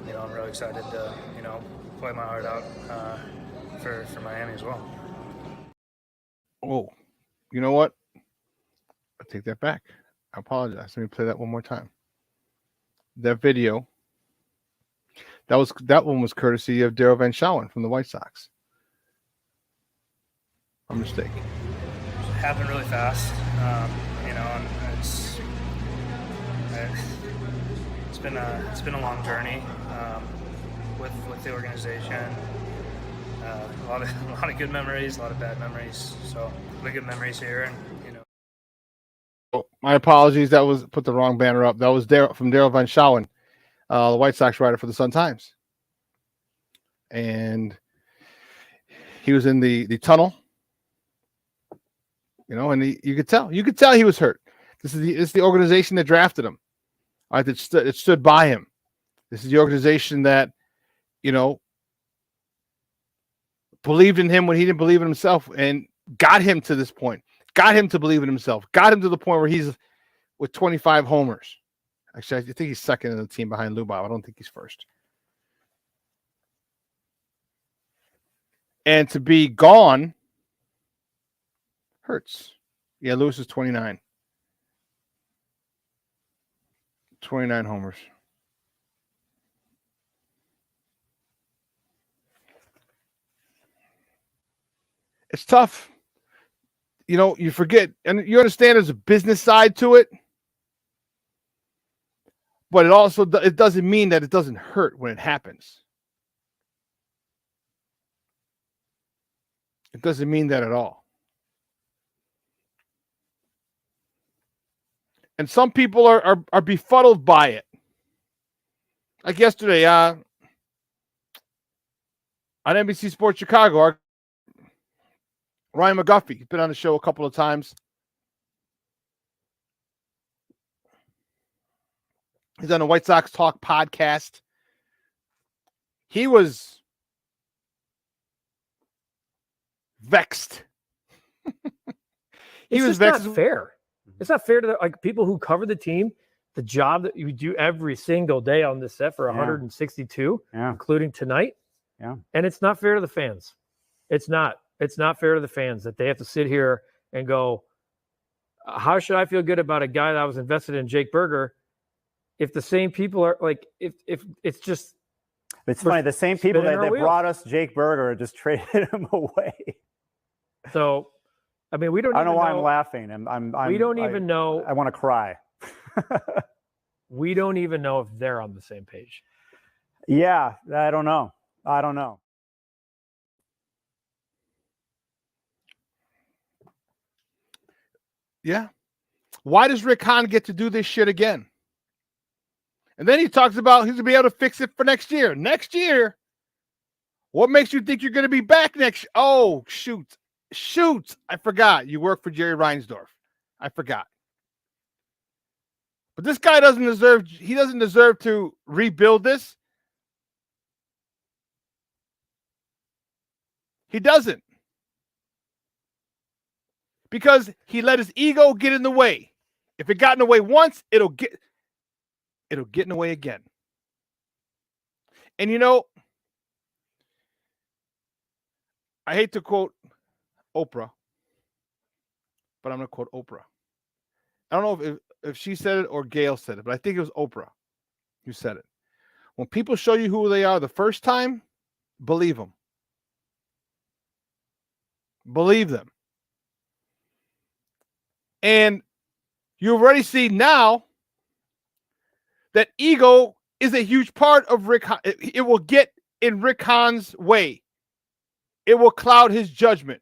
You know, I'm really excited to, you know, play my heart out for Miami as well. Oh, you know what? I take that back. I apologize. Let me play that one more time. That video. That one was courtesy of Darryl Van Schouwen from the White Sox. A mistake. It happened really fast, you know, and it's been a long journey with the organization. A lot of good memories, a lot of bad memories. So the good memories here, and you know. Oh, my apologies. That was put the wrong banner up. That was from Darryl Van Schouwen, the White Sox writer for the Sun-Times, and he was in the tunnel. You know, and you could tell he was hurt. This is the organization that drafted him. All right, that stood by him. This is the organization that, you know, believed in him when he didn't believe in himself, and got him to this point. Got him to believe in himself. Got him to the point where he's with 25 homers. Actually, I think he's second in the team behind Lubov. I don't think he's first. And to be gone hurts. Yeah, Lewis is 29. 29 homers. It's tough. You know, you forget, and you understand there's a business side to it, but it doesn't mean that it doesn't hurt when it happens. It doesn't mean that at all. And some people are befuddled by it. Like yesterday, on NBC Sports Chicago, Ryan McGuffey, he's been on the show a couple of times. He's on the White Sox Talk podcast. He was vexed. It's just not fair. It's not fair to like people who cover the team, the job that you do every single day on this set for 162, including tonight. Yeah. And it's not fair to the fans. It's not. It's not fair to the fans that they have to sit here and go, how should I feel good about a guy that was invested in, Jake Berger, if the same people are like, if it's just. It's funny. The same people that brought us Jake Berger just traded him away. So, I mean, we don't. I don't know why I'm laughing. We don't even know. I want to cry. We don't even know if they're on the same page. Yeah, I don't know. I don't know. Yeah. Why does Rick Hahn get to do this shit again? And then he talks about he's going to be able to fix it for next year. Next year? What makes you think you're going to be back next? Oh, shoot. I forgot. You work for Jerry Reinsdorf. I forgot. But this guy doesn't deserve to rebuild this. He doesn't. Because he let his ego get in the way. If it got in the way once, it'll get in the way again. And I hate to quote Oprah, but I'm going to quote Oprah. I don't know if she said it or Gail said it, but I think it was Oprah who said it. When people show you who they are the first time, believe them. Believe them. And you already see now that ego is a huge part of Rick Hahn. It will get in Rick Hahn's way. It will cloud his judgment.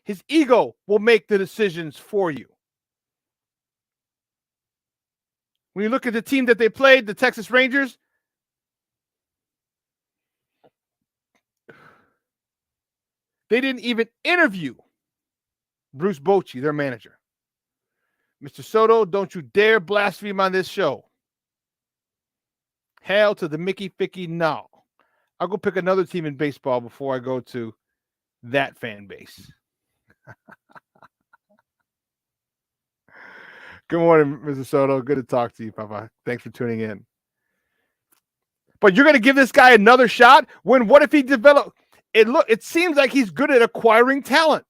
His ego will make the decisions for you. When you look at the team that they played, the Texas Rangers, they didn't even interview Bruce Bochy, their manager. Mr. Soto, don't you dare blaspheme on this show. Hail to the Mickey Ficky, no. I'll go pick another team in baseball before I go to that fan base. Good morning, Mr. Soto. Good to talk to you, Papa. Thanks for tuning in. But you're going to give this guy another shot? What if he developed? It seems like he's good at acquiring talent.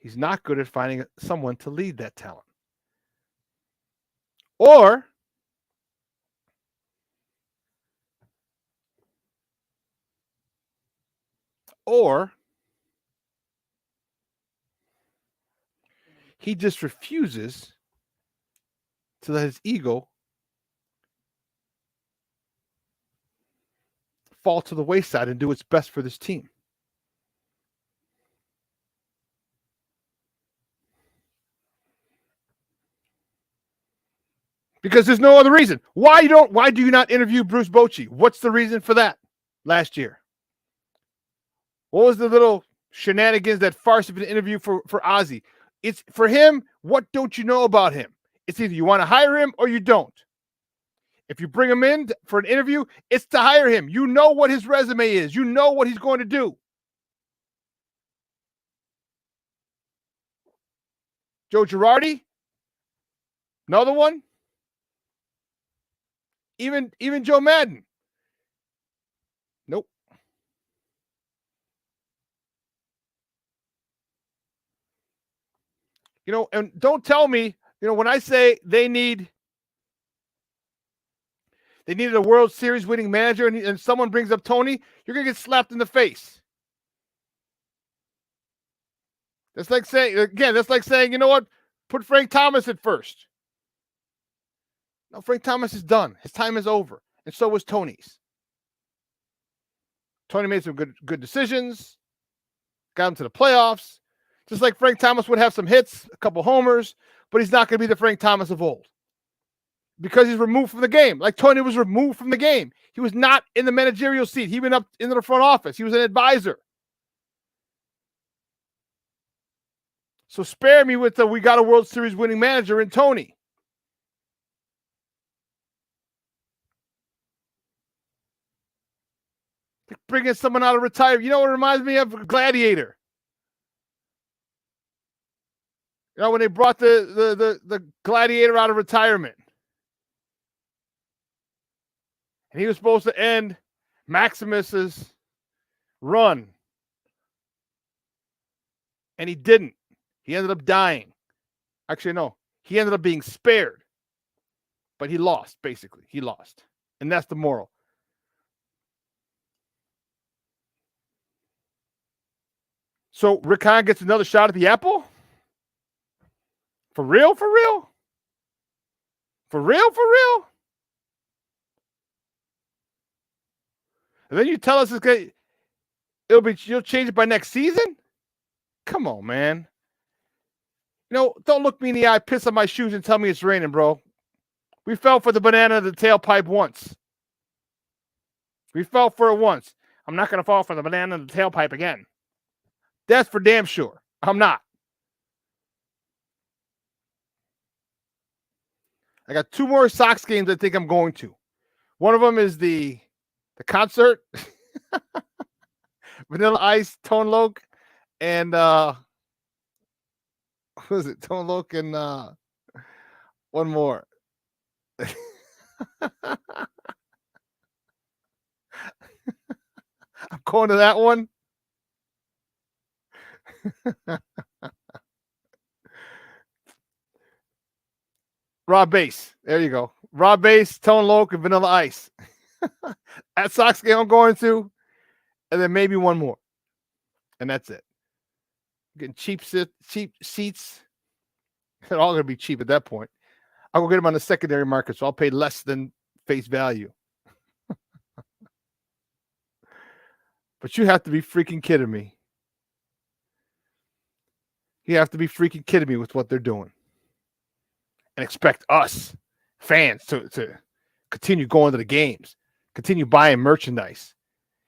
He's not good at finding someone to lead that talent. Or he just refuses to let his ego fall to the wayside and do what's best for this team. Because there's no other reason. Why do you not interview Bruce Bochy? What's the reason for that last year? What was the little shenanigans, that farce of an interview for Ozzy? It's for him. What don't you know about him? It's either you want to hire him or you don't. If you bring him in for an interview, it's to hire him. You know what his resume is. You know what he's going to do. Joe Girardi, another one. Even Joe Madden. Nope. And don't tell me, when I say they needed a World Series winning manager and someone brings up Tony, you're going to get slapped in the face. That's like saying, you know what? Put Frank Thomas at first. No, Frank Thomas is done. His time is over. And so was Tony's. Tony made some good decisions, got him to the playoffs. Just like Frank Thomas would have some hits, a couple homers, but he's not going to be the Frank Thomas of old. Because he's removed from the game. Like Tony was removed from the game. He was not in the managerial seat. He went up into the front office. He was an advisor. So spare me with we got a World Series winning manager in Tony. Bringing someone out of retirement. You know what it reminds me of? Gladiator. When they brought the gladiator out of retirement. And he was supposed to end Maximus's run. And he didn't. He ended up dying. Actually, no. He ended up being spared. But he lost, basically. He lost. And that's the moral. So Rick Hahn gets another shot at the apple? For real? For real? For real? For real? And then you tell us you'll change it by next season? Come on, man. Don't look me in the eye, piss on my shoes, and tell me it's raining, bro. We fell for the banana in the tailpipe once. We fell for it once. I'm not going to fall for the banana in the tailpipe again. That's for damn sure. I'm not. I got 2 more Sox games I think I'm going to. One of them is the concert. Vanilla Ice, Tone Loc, and who is it? Tone Loc and one more. I'm going to that one. Raw Bass. There you go. Raw Bass, Tone Loc, and Vanilla Ice. That Sox game I'm going to. And then maybe one more. And that's it. Getting cheap seats. They're all going to be cheap at that point. I'll go get them on the secondary market, so I'll pay less than face value. But you have to be freaking kidding me. You have to be freaking kidding me with what they're doing. And expect us, fans, to continue going to the games, continue buying merchandise.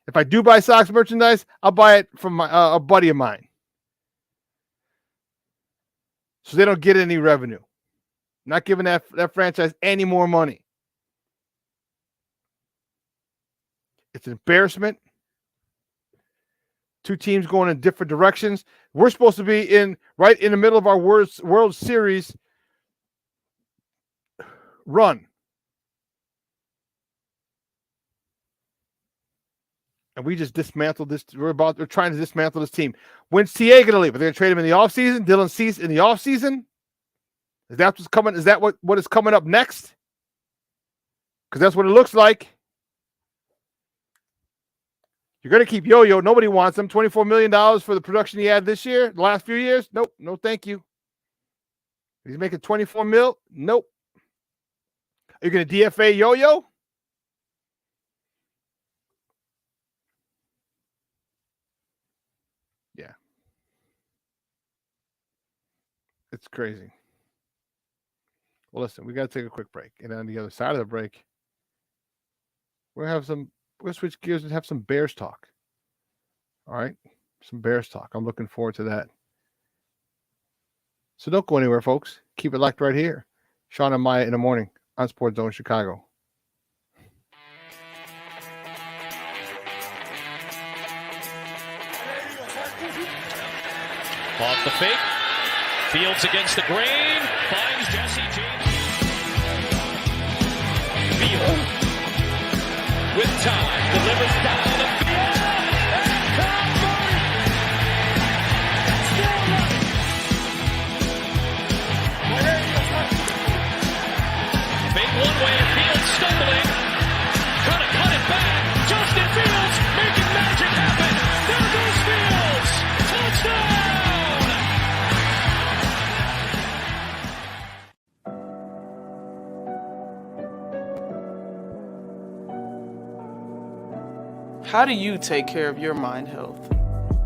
If I do buy Sox merchandise, I'll buy it from a buddy of mine. So they don't get any revenue. Not giving that franchise any more money. It's an embarrassment. 2 teams going in different directions. We're supposed to be right in the middle of our World Series run. And we just dismantled this. We're trying to dismantle this team. When's TA going to leave? Are they going to trade him in the offseason? Dylan Cease in the offseason? Is that what's coming? Is that what is coming up next? Because that's what it looks like. You're going to keep Yo-Yo. Nobody wants him. $24 million for the production he had this year, the last few years? Nope. No, thank you. He's making $24 million? Nope. Are you going to DFA Yo-Yo? Yeah. It's crazy. Well, listen, we got to take a quick break. And on the other side of the break, we're going to switch gears and have some Bears talk. All right? Some Bears talk. I'm looking forward to that. So don't go anywhere, folks. Keep it locked right here. Shawn and Maya in the morning on Sports Zone Chicago. Off the fake. Fields against the grain. Finds Jesse James. Field. With time. Delivers down the field. And Cowboys. Fake one way. Fields stumbling. Cut it back. Justin Fields making magic happen. There goes Fields. Touchdown. How do you take care of your mind health?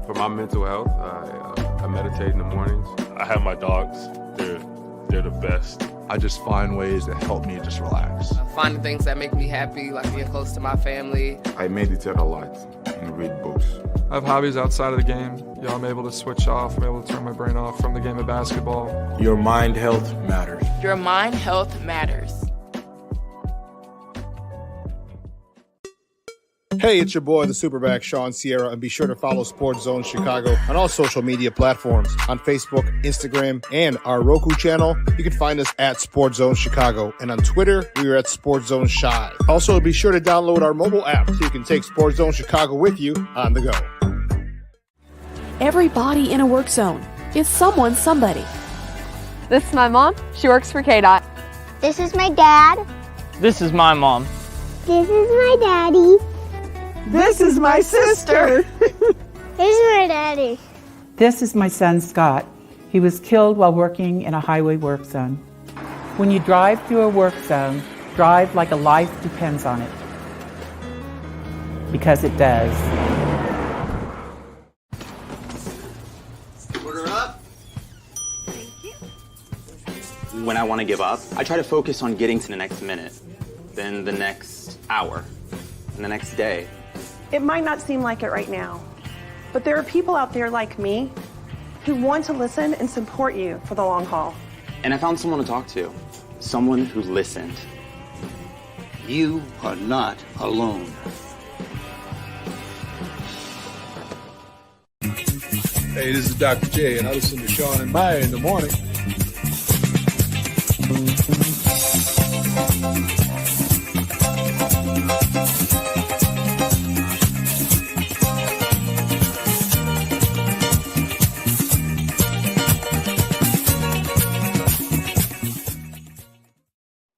For my mental health, I meditate in the mornings. I have my dogs. They're the best. I just find ways that help me just relax. Finding things that make me happy, like being close to my family. I meditate a lot and read books. I have hobbies outside of the game. I'm able to switch off. I'm able to turn my brain off from the game of basketball. Your mind health matters. Your mind health matters. Hey, it's your boy, the SuperBack, Shawn Sierra, and be sure to follow Sports Zone Chicago on all social media platforms, on Facebook, Instagram, and our Roku channel. You can find us at Sports Zone Chicago, and on Twitter, we are at Sports Zone Shy. Also, be sure to download our mobile app so you can take Sports Zone Chicago with you on the go. Everybody in a work zone is someone somebody. This is my mom. She works for KDOT. This is my dad. This is my mom. This is my daddy. This is my sister. This is my daddy. This is my son, Scott. He was killed while working in a highway work zone. When you drive through a work zone, drive like a life depends on it. Because it does. Order up. When I want to give up, I try to focus on getting to the next minute, then the next hour, and the next day. It might not seem like it right now, but there are people out there like me who want to listen and support you for the long haul. And I found someone to talk to, someone who listened. You are not alone. Hey, this is Dr. J, and I listen to Shawn and Maya in the morning.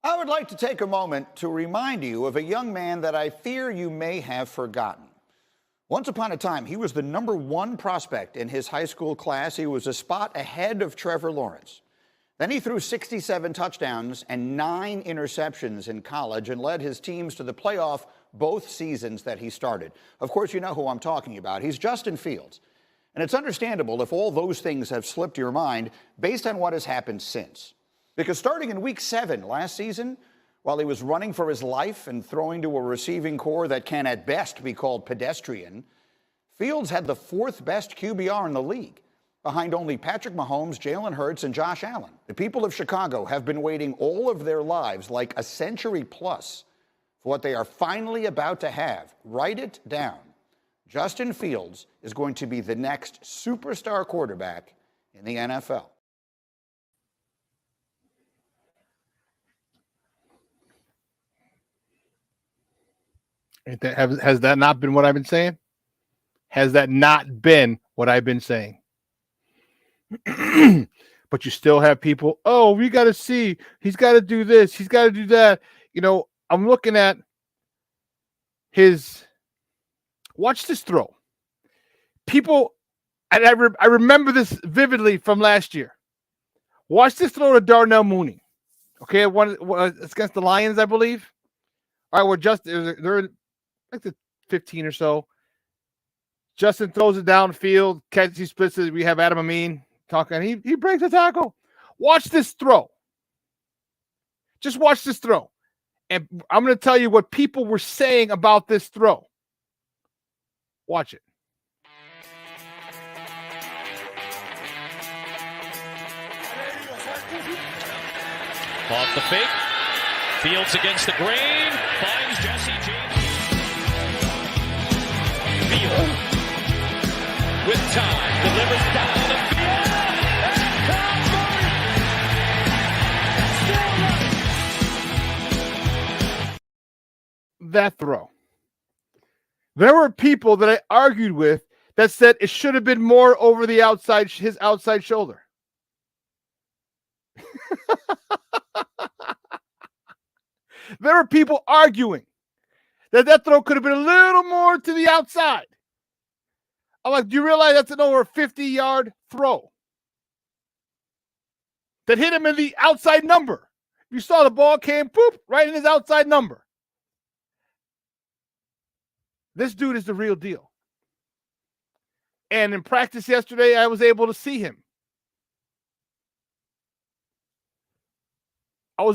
I would like to take a moment to remind you of a young man that I fear you may have forgotten. Once upon a time, he was the #1 prospect in his high school class. He was a spot ahead of Trevor Lawrence. Then he threw 67 touchdowns and 9 interceptions in college and led his teams to the playoff both seasons that he started. Of course, you know who I'm talking about. He's Justin Fields. And it's understandable if all those things have slipped your mind based on what has happened since. Because starting in Week 7 last season, while he was running for his life and throwing to a receiving core that can at best be called pedestrian, Fields had the 4th best QBR in the league, behind only Patrick Mahomes, Jalen Hurts, and Josh Allen. The people of Chicago have been waiting all of their lives, like a century plus, for what they are finally about to have. Write it down. Justin Fields is going to be the next superstar quarterback in the NFL. Has that not been what I've been saying? Has that not been what I've been saying? But you still have people, oh, we got to see. He's got to do this. He's got to do that. You know, I'm looking at watch this throw. People, and I remember this vividly from last year. Watch this throw to Darnell Mooney. Okay, it's against the Lions, I believe. All right, they're like the 15 or so. Justin throws it downfield, catches, he splits it. We have Adam Amin talking. He breaks the tackle. Watch this throw. Just watch this throw. And I'm going to tell you what people were saying about this throw. Watch it. Off the fake. Fields against the grain. Finds Jesse James. Field. With time. Delivers down the field. That throw. There were people that I argued with that said it should have been more over the outside, his outside shoulder. There were people arguing that throw could have been a little more to the outside. I'm like, do you realize that's an over 50-yard throw that hit him in the outside number? You saw the ball came, poop, right in his outside number. This dude is the real deal. And in practice yesterday, I was able to see him. All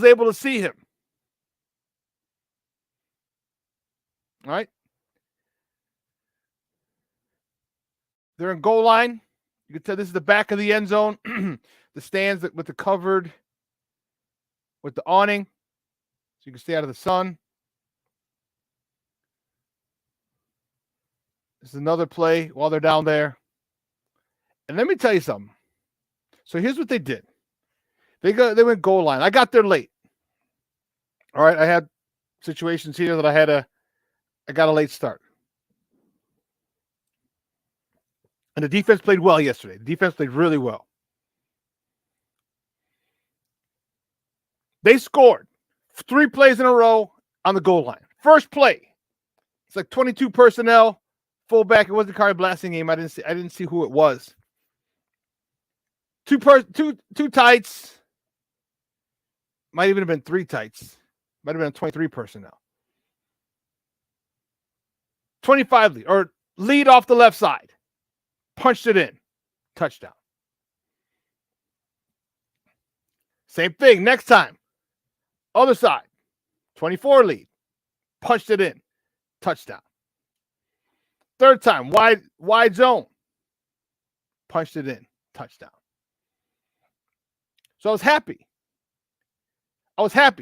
right. They're in goal line. You can tell this is the back of the end zone. The stands with the covered, with the awning, so you can stay out of the sun. This is another play while they're down there. And let me tell you something. So here's what they did. They went goal line. I got there late. All right, I had situations here that I got a late start. And the defense played well yesterday. The defense played really well. They scored 3 plays in a row on the goal line. First play, it's like 22 personnel, fullback. It wasn't a card blasting game. I didn't see who it was. Two tights. Might even have been 3 tights. Might have been 23 personnel. 25 lead, or lead off the left side. Punched it in. Touchdown. Same thing next time. Other side. 24 lead. Punched it in. Touchdown. Third time. Wide zone. Punched it in. Touchdown. So I was happy.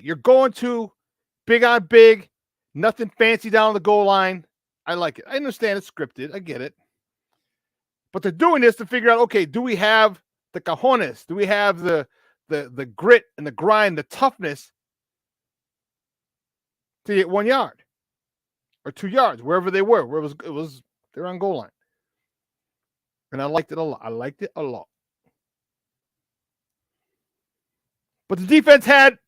You're going to big on big. Nothing fancy down the goal line. I like it. I understand it's scripted. I get it. But they're doing this to figure out, okay, do we have the cojones? Do we have the grit and the grind, the toughness to get 1 yard or 2 yards, wherever they were, where it was they're on goal line. And I liked it a lot. But the defense had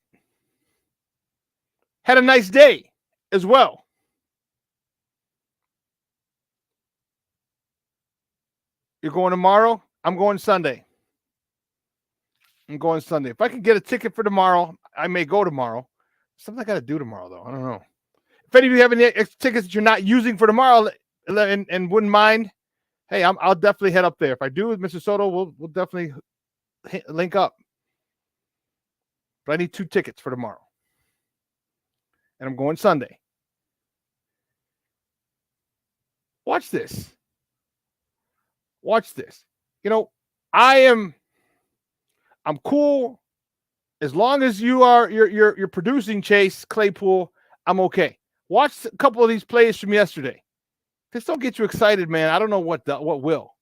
a nice day as well. You're going tomorrow? I'm going Sunday. If I can get a ticket for tomorrow, I may go tomorrow. Something I got to do tomorrow, though. I don't know. If any of you have any tickets that you're not using for tomorrow and wouldn't mind, hey, I'll definitely head up there. If I do with Mr. Soto, we'll definitely link up. But I need 2 tickets for tomorrow. And I'm going Sunday. Watch this. You know, I'm cool as long as you're producing Chase Claypool. I'm okay. Watch a couple of these plays from yesterday. This don't get you excited, man. I don't know what will. All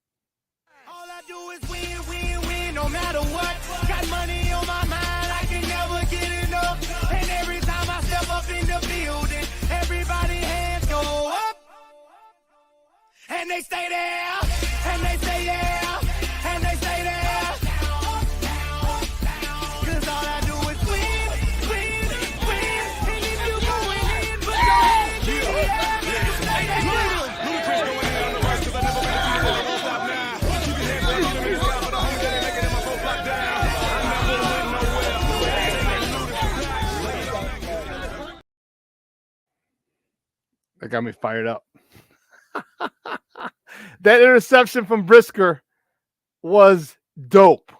I do is win, no matter what. Got money on my mind, I can never get enough. And every time I step up in the building, everybody hands go up. And they stay there, and they stay there, and they stay there. Cause all I do is win. And if you going in, put your hands in the air. Stay there. That got me fired up. That interception from Brisker was dope.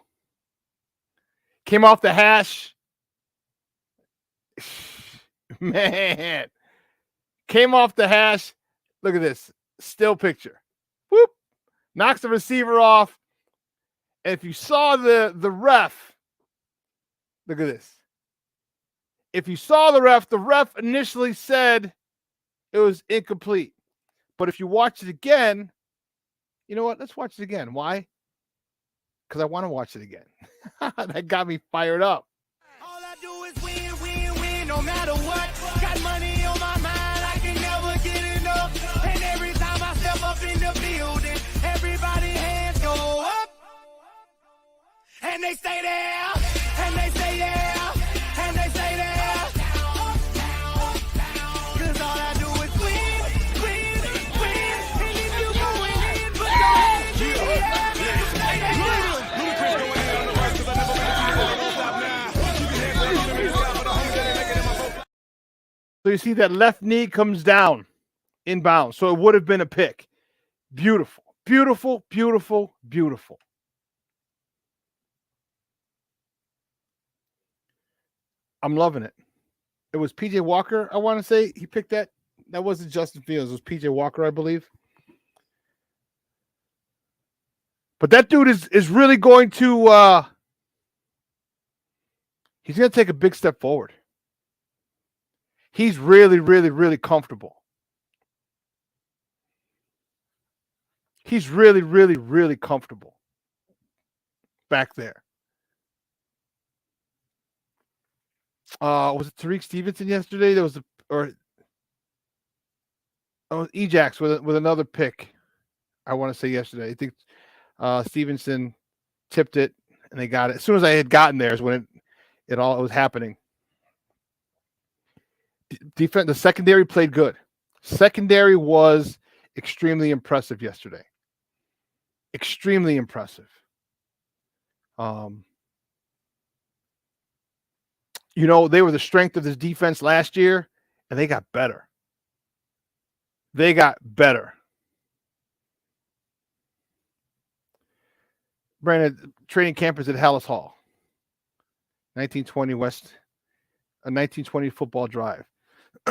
Came off the hash. Man. Came off the hash. Look at this. Still picture. Whoop. Knocks the receiver off. And if you saw the ref, look at this. If you saw the ref initially said it was incomplete. But if you watch it again, you know what? Let's watch it again. Why? Because I want to watch it again. That got me fired up. All I do is win, no matter what. Got money on my mind, I can never get enough. And every time I step up in the building, everybody hands go up. And they stay there, and they stay there, and they stay there. Cause all I do is win. And if you going in, put your hands in the air. Stay there. So you see that left knee comes down inbound. So it would have been a pick. Beautiful. Beautiful, beautiful, beautiful. I'm loving it. It was PJ Walker, I want to say. He picked that. That wasn't Justin Fields. It was PJ Walker, I believe. But that dude is really going to he's going to take a big step forward. He's really, really, really comfortable. he's really, really, really comfortable back there. Was it Tariq Stevenson yesterday? There was Ejax with another pick. I want to say yesterday. I think Stevenson tipped it and they got it. As soon as I had gotten there is when it was happening. Defense, the secondary played good. Secondary was extremely impressive yesterday. Extremely impressive. They were the strength of this defense last year, and they got better. They got better. Brandon, training camp is at Hallis Hall. 1920 West, a 1920 football drive.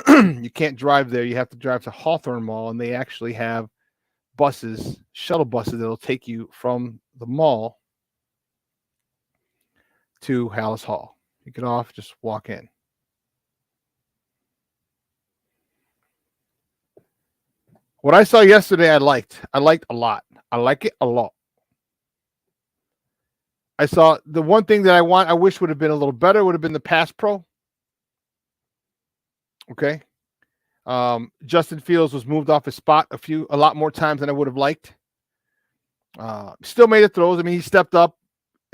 You can't drive there. You have to drive to Hawthorne Mall, and they actually have buses, shuttle buses that'll take you from the mall to Hallis Hall. You get off, just walk in. What I saw yesterday, I liked. I liked a lot. I like it a lot. I saw the one thing that I wish would have been a little better would have been the pass pro. Okay. Justin Fields was moved off his spot a lot more times than I would have liked. Still made the throws. I mean, he stepped up.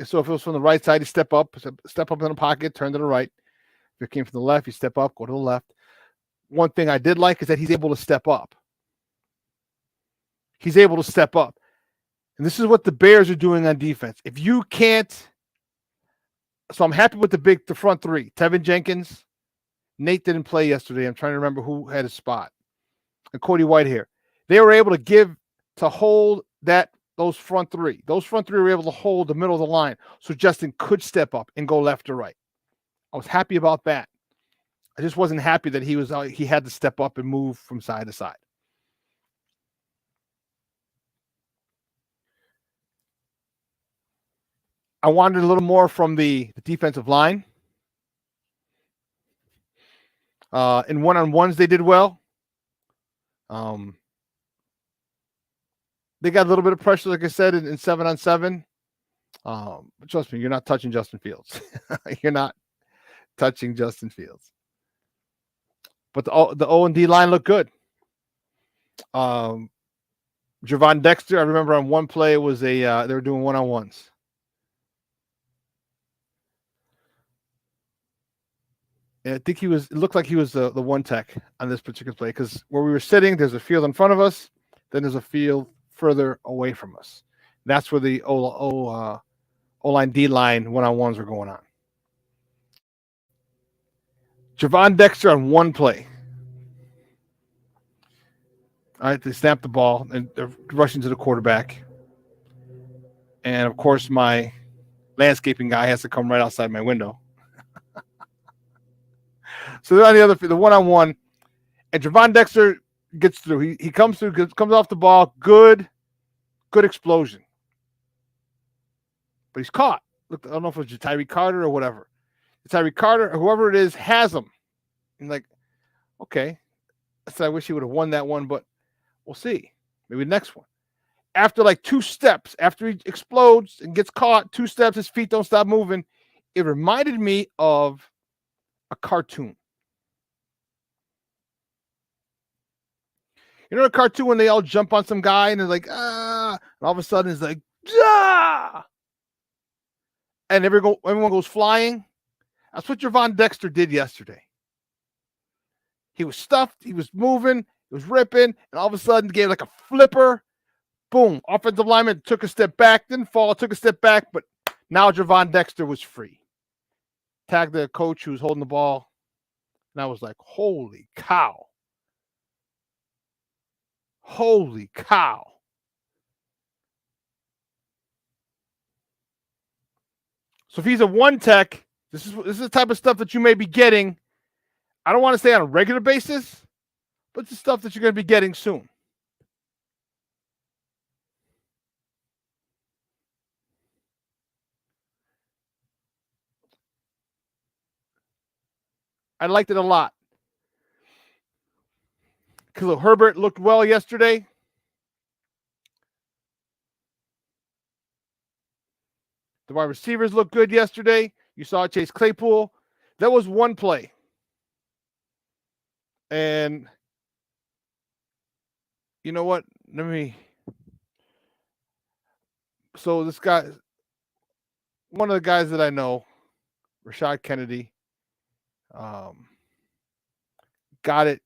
So if it was from the right side, he step up in the pocket, turn to the right. If it came from the left, you step up, go to the left. One thing I did like is that he's able to step up. He's able to step up. And this is what the Bears are doing on defense. If you can't, so I'm happy with the front three. Tevin Jenkins, Nate didn't play yesterday. I'm trying to remember who had a spot. And Cody Whitehair. They were able to hold those front three. Those front three were able to hold the middle of the line. So Justin could step up and go left or right. I was happy about that. I just wasn't happy that he had to step up and move from side to side. I wanted a little more from the defensive line. In one-on-ones, they did well. They got a little bit of pressure, like I said, in 7-on-7. But trust me, you're not touching Justin Fields. You're not touching Justin Fields. But the O&D line looked good. Javon Dexter, I remember on one play, it was they were doing one-on-ones. And I think it looked like he was the one tech on this particular play because where we were sitting, there's a field in front of us, then there's a field further away from us. That's where the O-line, D-line one-on-ones were going on. Javon Dexter on one play. All right, they snap the ball and they're rushing to the quarterback. And of course, my landscaping guy has to come right outside my window. So they're on the one-on-one, and Javon Dexter gets through. He comes through, comes off the ball. Good explosion. But he's caught. Look, I don't know if it was Tyree Carter or whatever. Tyree Carter or whoever it is has him. And like, okay. So I wish he would have won that one, but we'll see. Maybe the next one. After like 2 steps, after he explodes and gets caught, 2 steps, his feet don't stop moving. It reminded me of a cartoon. You know the cartoon when they all jump on some guy and they're like, and all of a sudden it's like, and everyone goes flying? That's what Javon Dexter did yesterday. He was stuffed, he was moving, he was ripping, and all of a sudden gave like a flipper. Boom. Offensive lineman took a step back, didn't fall, took a step back, but now Javon Dexter was free. Tagged the coach who was holding the ball, and I was like, holy cow. Holy cow. So if he's a one tech, this is the type of stuff that you may be getting. I don't want to say on a regular basis, but it's the stuff that you're going to be getting soon. I liked it a lot. Khalil Herbert looked well yesterday. The wide receivers looked good yesterday. You saw Chase Claypool. That was one play. And you know what? So this guy, one of the guys that I know, Rashad Kennedy, got it.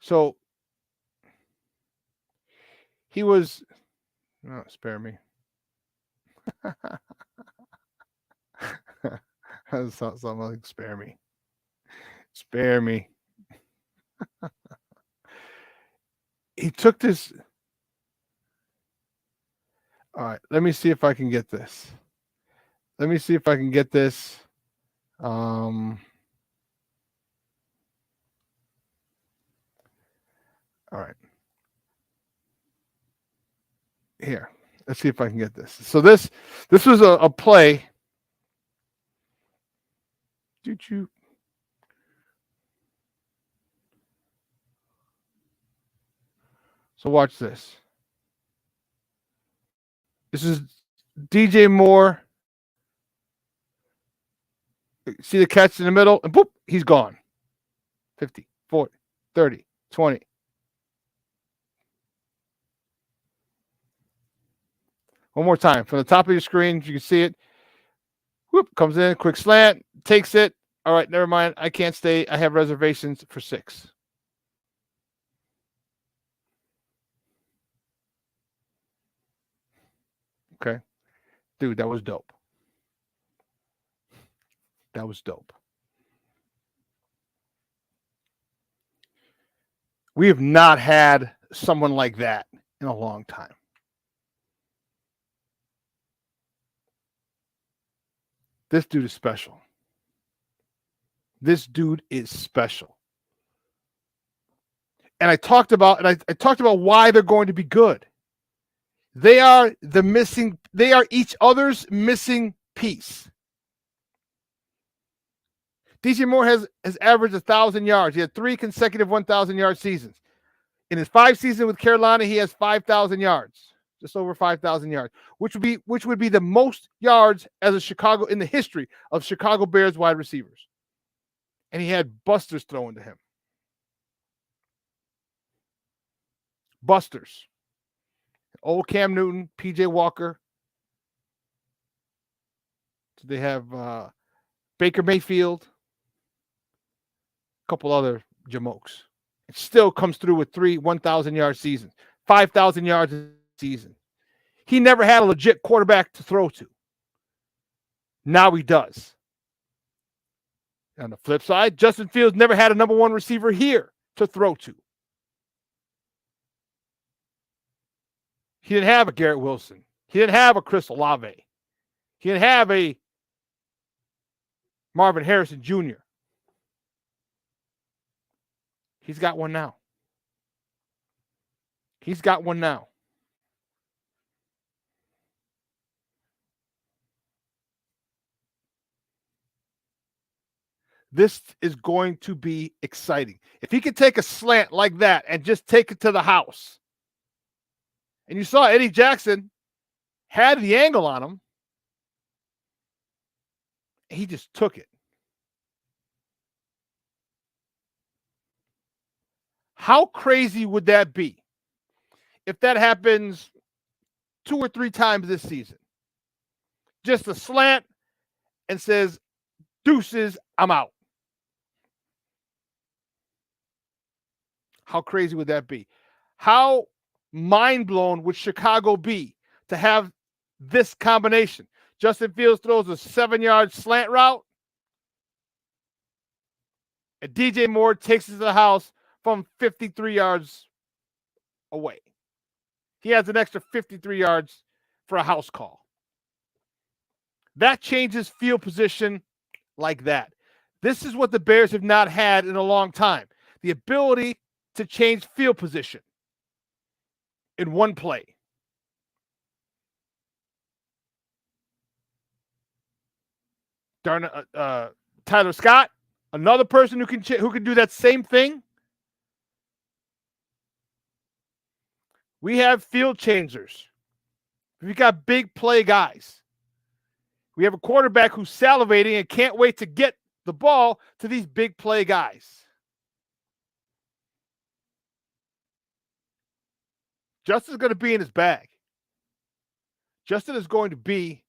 So he was, spare me. Something like spare me. Spare me. He took this. All right, let me see if I can get this. All right. Here, let's see if I can get this. So this was a play. Choo-choo. So watch this. This is DJ Moore. See the catch in the middle, and boop, he's gone. 50, 40, 30, 20. One more time. From the top of your screen, you can see it. Whoop, comes in, quick slant, takes it. All right, never mind. I can't stay. I have reservations for 6. Okay. Dude, that was dope. That was dope. We have not had someone like that in a long time. This dude is special. This dude is special. And I talked about why they're going to be good. They are each other's missing piece. DJ Moore has averaged 1,000 yards. He had 3 consecutive 1,000-yard seasons. In his 5 seasons with Carolina, he has 5,000 yards, just over 5,000 yards, which would be the most yards as a Chicago in the history of Chicago Bears wide receivers. And he had busters thrown to him. Busters. Old Cam Newton, PJ Walker. They have Baker Mayfield. A couple other jamokes. It still comes through with 3 1,000-yard seasons, 5,000 yards a season. He never had a legit quarterback to throw to. Now he does. On the flip side, Justin Fields never had a number 1 receiver here to throw to. He didn't have a Garrett Wilson. He didn't have a Chris Olave. He didn't have a Marvin Harrison Jr. He's got one now. He's got one now. This is going to be exciting. If he could take a slant like that and just take it to the house. And you saw Eddie Jackson had the angle on him. He just took it. How crazy would that be if that happens 2 or 3 times this season? Just a slant and says, deuces, I'm out. How crazy would that be? How mind-blown would Chicago be to have this combination? Justin Fields throws a 7-yard slant route, and DJ Moore takes it to the house from 53 yards away. He has an extra 53 yards for a house call. That changes field position like that. This is what the Bears have not had in a long time. The ability to change field position in one play. Tyler Scott, another person who can do that same thing. We have field changers. We got big play guys. We have a quarterback who's salivating and can't wait to get the ball to these big play guys. Justin's going to be in his bag. Justin is going to be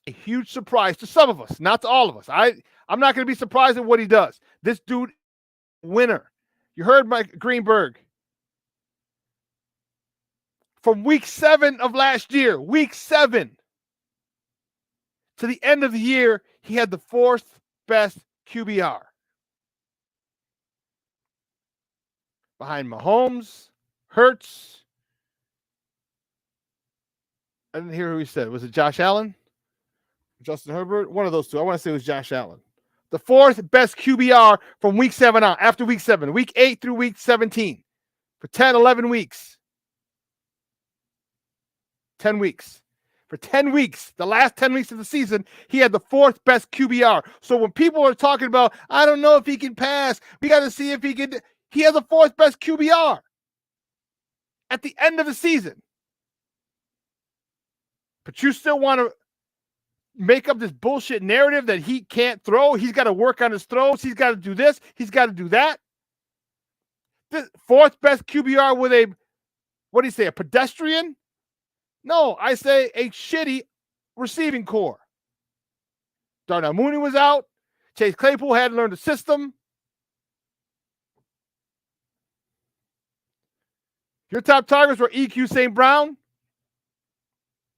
a huge surprise to some of us, not to all of us. I'm not going to be surprised at what he does. This dude, winner. You heard Mike Greenberg. From week 7 of last year, week 7 to the end of the year, he had the 4th best QBR. Behind Mahomes, Hurts. I didn't hear who he said. Was it Josh Allen? Justin Herbert? One of those two. I want to say it was Josh Allen. The 4th best QBR from week 7 on, after week 7, week 8 through week 17, for 10, 11 weeks. 10 weeks. For 10 weeks, the last 10 weeks of the season, he had the 4th best QBR. So when people are talking about, I don't know if he can pass, we got to see if he can, he has the 4th best QBR at the end of the season. But you still want to make up this bullshit narrative that he can't throw. He's got to work on his throws. He's got to do this. He's got to do that. The 4th best QBR with a, what do you say, a pedestrian? No, I say a shitty receiving core. Darnell Mooney was out. Chase Claypool had to learn the system. Your top targets were EQ St. Brown,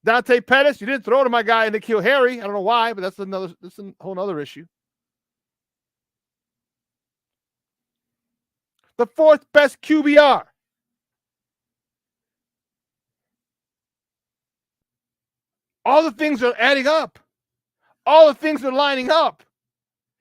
Dante Pettis. You didn't throw to my guy N'Keal Harry. I don't know why, but that's a whole other issue. The 4th best QBR. All the things are adding up. All the things are lining up.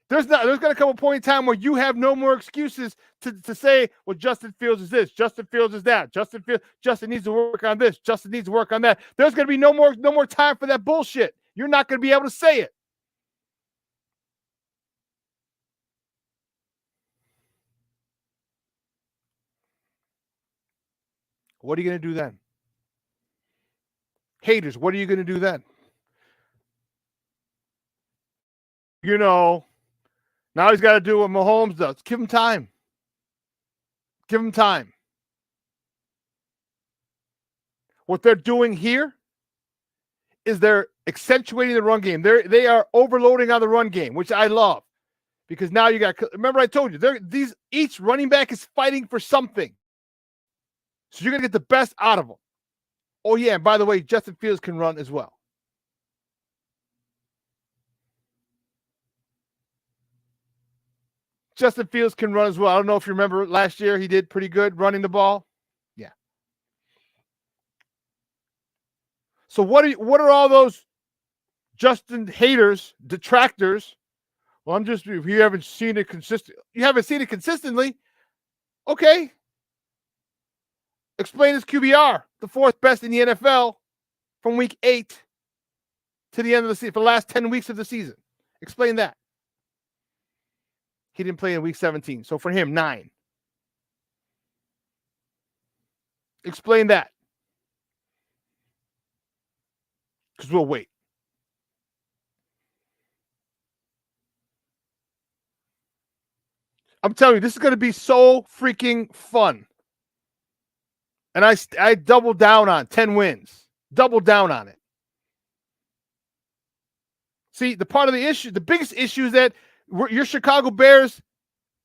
There's going to come a point in time where you have no more excuses to say, well, Justin Fields is this, Justin Fields is that, Justin needs to work on this, Justin needs to work on that. There's going to be no more time for that bullshit. You're not going to be able to say it. What are you going to do then? Haters, what are you going to do then? You know, now he's got to do what Mahomes does. Give him time. Give him time. What they're doing here is they're accentuating the run game. They are overloading on the run game, which I love. Because now you got, remember I told you, each running back is fighting for something. So you're going to get the best out of them. Oh, yeah, and by the way, Justin Fields can run as well. Justin Fields can run as well. I don't know if you remember last year, he did pretty good running the ball. Yeah. So what are all those Justin haters, detractors? Well, if you haven't seen it consistently. Okay. Explain his QBR, the 4th best in the NFL from week 8 to the end of the season, for the last 10 weeks of the season. Explain that. He didn't play in week 17. So for him, 9. Explain that. Because we'll wait. I'm telling you, this is going to be so freaking fun. And I double down on 10 wins. Double down on it. See, the biggest issue is that you're Chicago Bears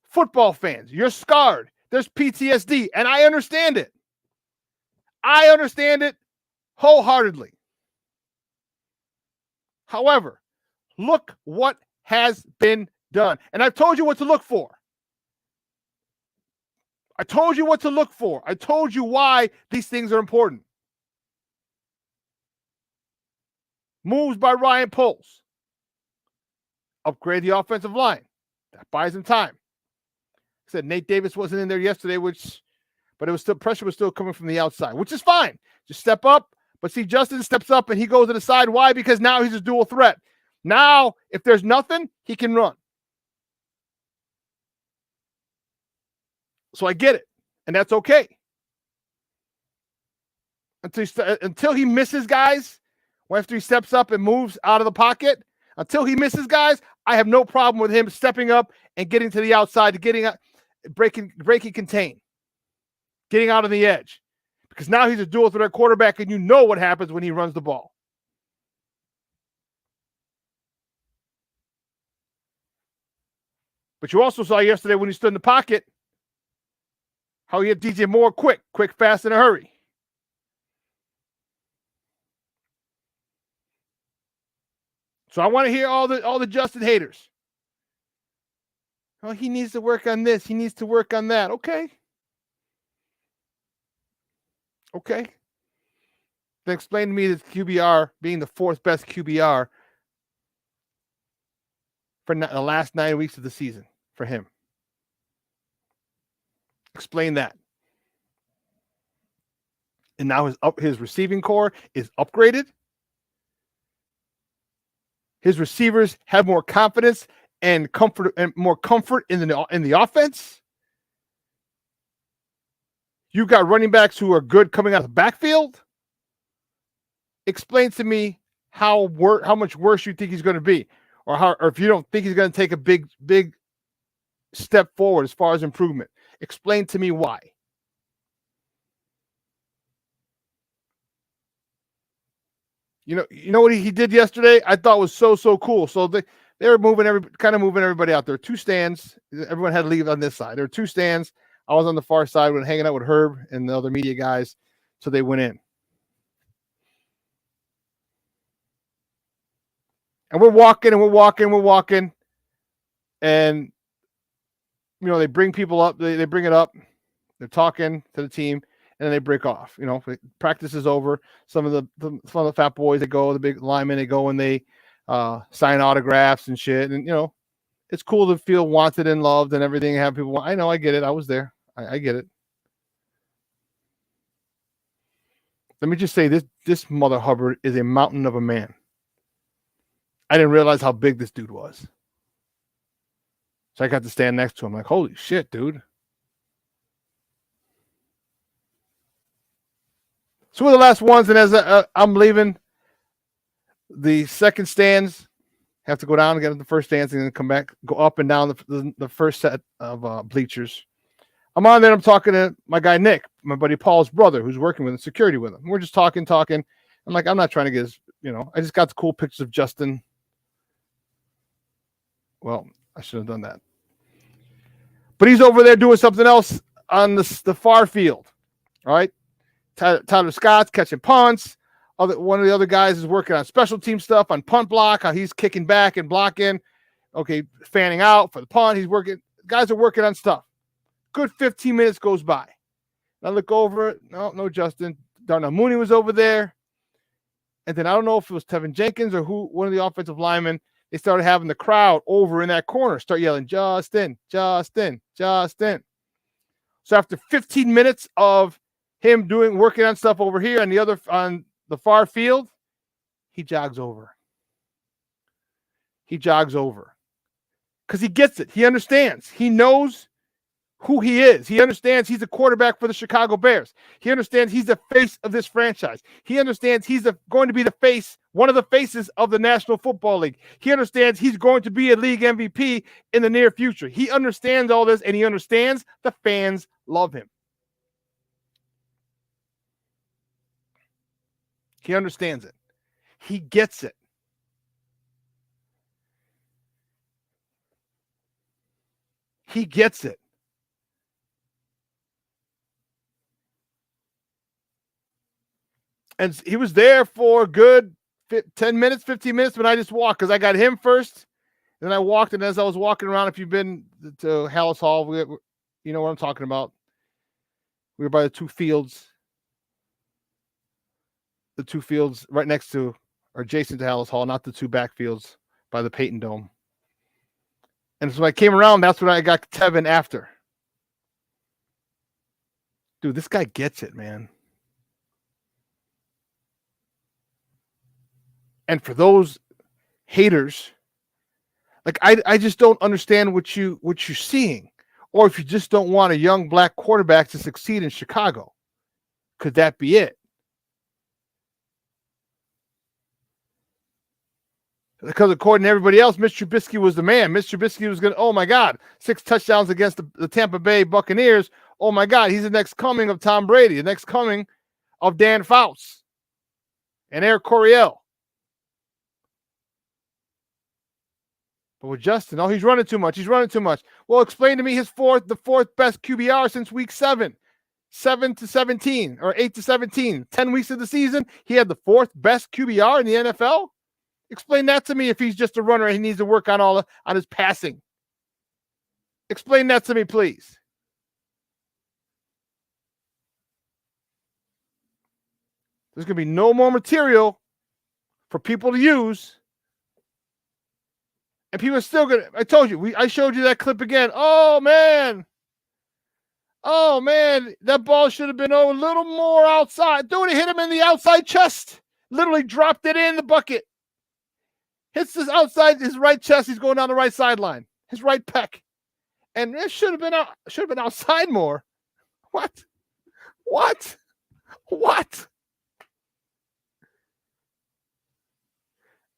football fans. You're scarred. There's PTSD, and I understand it. I understand it wholeheartedly. However, look what has been done. And I've told you what to look for. I told you what to look for. I told you why these things are important. Moves by Ryan Poles. Upgrade the offensive line. That buys him time. I said Nate Davis wasn't in there yesterday, but it was still, pressure was still coming from the outside, which is fine. Just step up. But see, Justin steps up and he goes to the side. Why? Because now he's a dual threat. Now, if there's nothing, he can run. So I get it, and that's okay. Until he misses guys, after he steps up and moves out of the pocket, until he misses guys, I have no problem with him stepping up and getting to the outside, breaking contain, getting out on the edge. Because now he's a dual threat quarterback, and you know what happens when he runs the ball. But you also saw yesterday when he stood in the pocket how he hit DJ Moore quick, fast, in a hurry. So I want to hear all the Justin haters. Oh, he needs to work on this. He needs to work on that. Okay. Then explain to me this QBR being the fourth best QBR for the last 9 weeks of the season for him. Explain that. And now his receiving core is upgraded. His receivers have more confidence and comfort in the offense. You've got running backs who are good coming out of the backfield. Explain to me how much worse you think he's going to be, or if you don't think he's going to take a big step forward as far as improvement. Explain to me why. You know what he did yesterday? I thought was so cool. So they were moving everybody out there. 2 stands. Everyone had to leave on this side. There were 2 stands. I was on the far side when hanging out with Herb and the other media guys. So they went in. And we're walking. And they bring people up. They bring it up. They're talking to the team. And then they break off. Practice is over. Some of the fat boys, they go, the big linemen, they go and they sign autographs and shit. And, it's cool to feel wanted and loved and everything. Have people, I know, I get it. I was there. I get it. Let me just say this Mother Hubbard is a mountain of a man. I didn't realize how big this dude was. So I got to stand next to him like, holy shit, dude. So we're the last ones, and as I'm leaving, the second stands have to go down and get to the first stands and then come back, go up and down the first set of bleachers. I'm on there. I'm talking to my guy Nick, my buddy Paul's brother, who's working with him, security with him. We're just talking. I'm like, I'm not trying to get his, I just got the cool pictures of Justin. Well, I should have done that. But he's over there doing something else on the far field. All right. Tyler Scott's catching punts. One of the other guys is working on special team stuff, on punt block, how he's kicking back and blocking. Okay, fanning out for the punt. He's working. Guys are working on stuff. Good 15 minutes goes by. I look over. No, Justin. Darnell Mooney was over there. And then I don't know if it was Tevin Jenkins or one of the offensive linemen. They started having the crowd over in that corner start yelling, Justin, Justin, Justin. So after 15 minutes of him working on stuff over here on the far field, he jogs over. Because he gets it. He understands. He knows who he is. He understands he's a quarterback for the Chicago Bears. He understands he's the face of this franchise. He understands he's going to be one of the faces of the National Football League. He understands he's going to be a league MVP in the near future. He understands all this, and he understands the fans love him. He understands it. He gets it. He gets it. And he was there for a good 10 minutes, 15 minutes when I just walked, because I got him first. Then I walked, and as I was walking around, if you've been to Hallis Hall, you know what I'm talking about. We were by the 2 fields. The 2 fields right next to or adjacent to Hallis Hall, not the 2 backfields by the Peyton Dome. And so I came around, that's when I got Tevin after. Dude, this guy gets it, man. And for those haters, like I just don't understand what you're seeing, Or if you just don't want a young black quarterback to succeed in Chicago, could that be it? Because according to everybody else, Mr. Trubisky was the man. Mr. Trubisky was going to, oh my God, 6 touchdowns against the Tampa Bay Buccaneers. Oh my God, he's the next coming of Tom Brady, the next coming of Dan Fouts and Eric Coryell. But with Justin, oh, he's running too much. He's running too much. Well, explain to me the fourth best QBR since week 7. 7 to 17 or 8 to 17. 10 weeks of the season, he had the 4th best QBR in the NFL? Explain that to me if he's just a runner and he needs to work on his passing. Explain that to me, please. There's going to be no more material for people to use. And people are still going to, I told you, I showed you that clip again. Oh, man, that ball should have been a little more outside. Dude, it hit him in the outside chest. Literally dropped it in the bucket. Hits his outside, his right chest. He's going down the right sideline, his right pec. And it should have been outside more. What?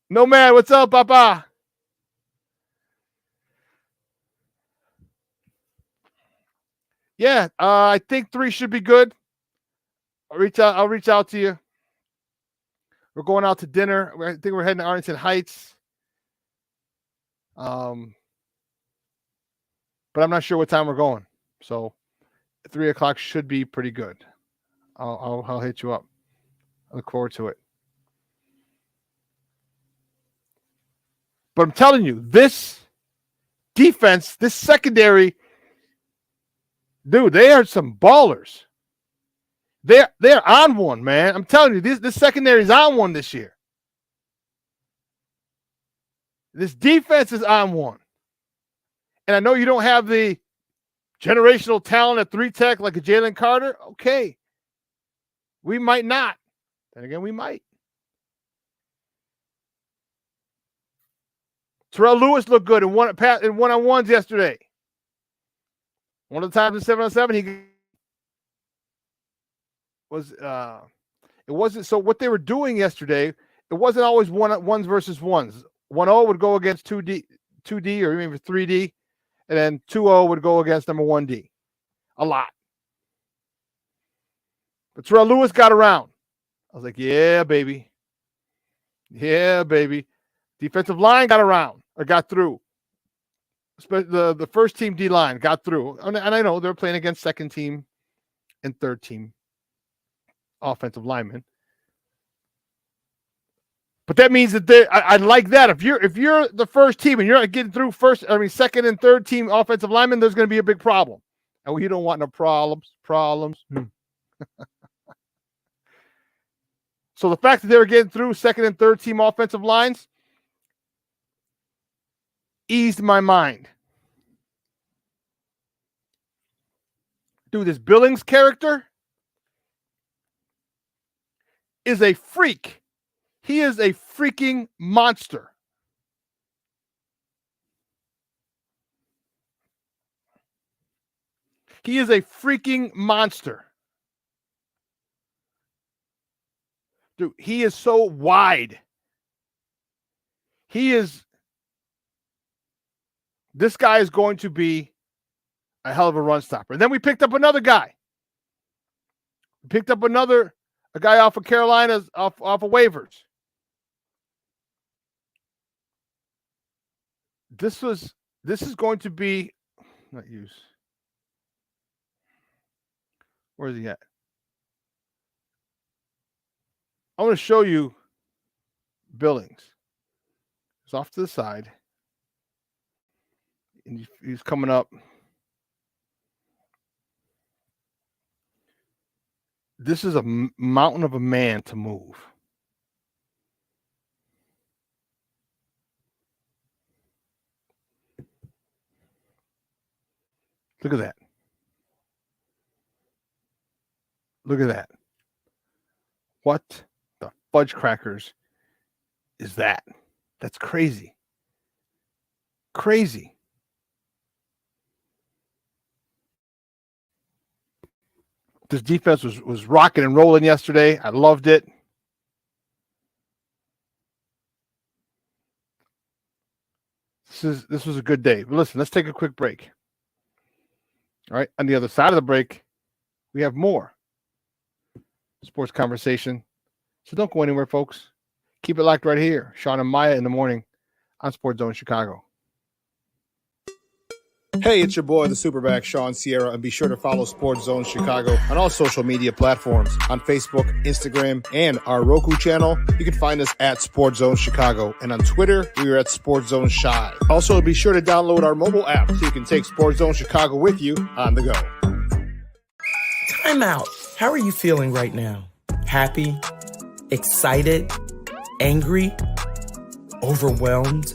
No, man, what's up, Papa? Yeah, I think 3 should be good. I'll reach out to you. We're going out to dinner. I think we're heading to Arlington Heights. But I'm not sure what time we're going. So 3 o'clock should be pretty good. I'll hit you up. I look forward to it. But I'm telling you, this defense, this secondary, dude, they are some ballers. They're on one, man. I'm telling you, this secondary is on one this year. This defense is on one. And I know you don't have the generational talent at 3-tech like a Jalen Carter. Okay. We might not. Then again, we might. Terrell Lewis looked good in one-on-ones yesterday. One of the times in 7-on-7, he was it wasn't so what they were doing yesterday, it wasn't always ones versus ones. 1-0 would go against 2D or even 3D, and then 2-0 would go against number 1D. A lot. But Terrell Lewis got around. I was like, yeah, baby. Yeah, baby. Defensive line got around or got through. The first team D line got through. And I know they're playing against second team and third team offensive linemen. But that means that I like that. If you're the first team and you're not getting through second and third team offensive linemen, there's going to be a big problem. And we don't want no problems. So the fact that they were getting through second and third team offensive lines eased my mind. Dude, this Billings character is a freak. He is a freaking monster. He is a freaking monster. Dude, he is so wide. This guy is going to be a hell of a run stopper. And then we picked up another guy. We picked up a guy off of Carolina's, off of waivers. This is going to be not use. Where is he at? I want to show you Billings. He's off to the side. And he's coming up. This is a mountain of a man to move. Look at that. Look at that. What the fudge crackers is that? That's crazy. Crazy. This defense was rocking and rolling yesterday. I loved it. This was a good day. But listen, let's take a quick break. All right. On the other side of the break, we have more sports conversation. So don't go anywhere, folks. Keep it locked right here. Shawn and Maya in the morning on Sports Zone Chicago. Hey, it's your boy, the SuperBack, Shawn Sierra, and be sure to follow Sports Zone Chicago on all social media platforms, on Facebook, Instagram, and our Roku channel. You can find us at Sports Zone Chicago, and on Twitter, we are at Sports Zone Shy. Also, be sure to download our mobile app so you can take Sports Zone Chicago with you on the go. Time out. How are you feeling right now? Happy? Excited? Angry? Overwhelmed?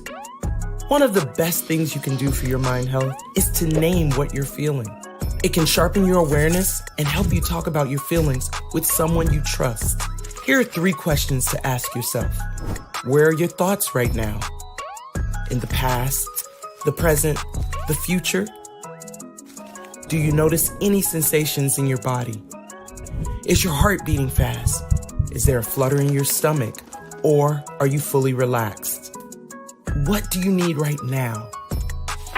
One of the best things you can do for your mind health is to name what you're feeling. It can sharpen your awareness and help you talk about your feelings with someone you trust. Here are 3 questions to ask yourself. Where are your thoughts right now? In the past, the present, the future? Do you notice any sensations in your body? Is your heart beating fast? Is there a flutter in your stomach? Or are you fully relaxed? What do you need right now?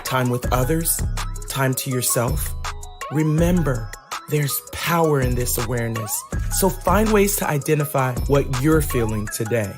Time with others? Time to yourself? Remember, there's power in this awareness. So find ways to identify what you're feeling today.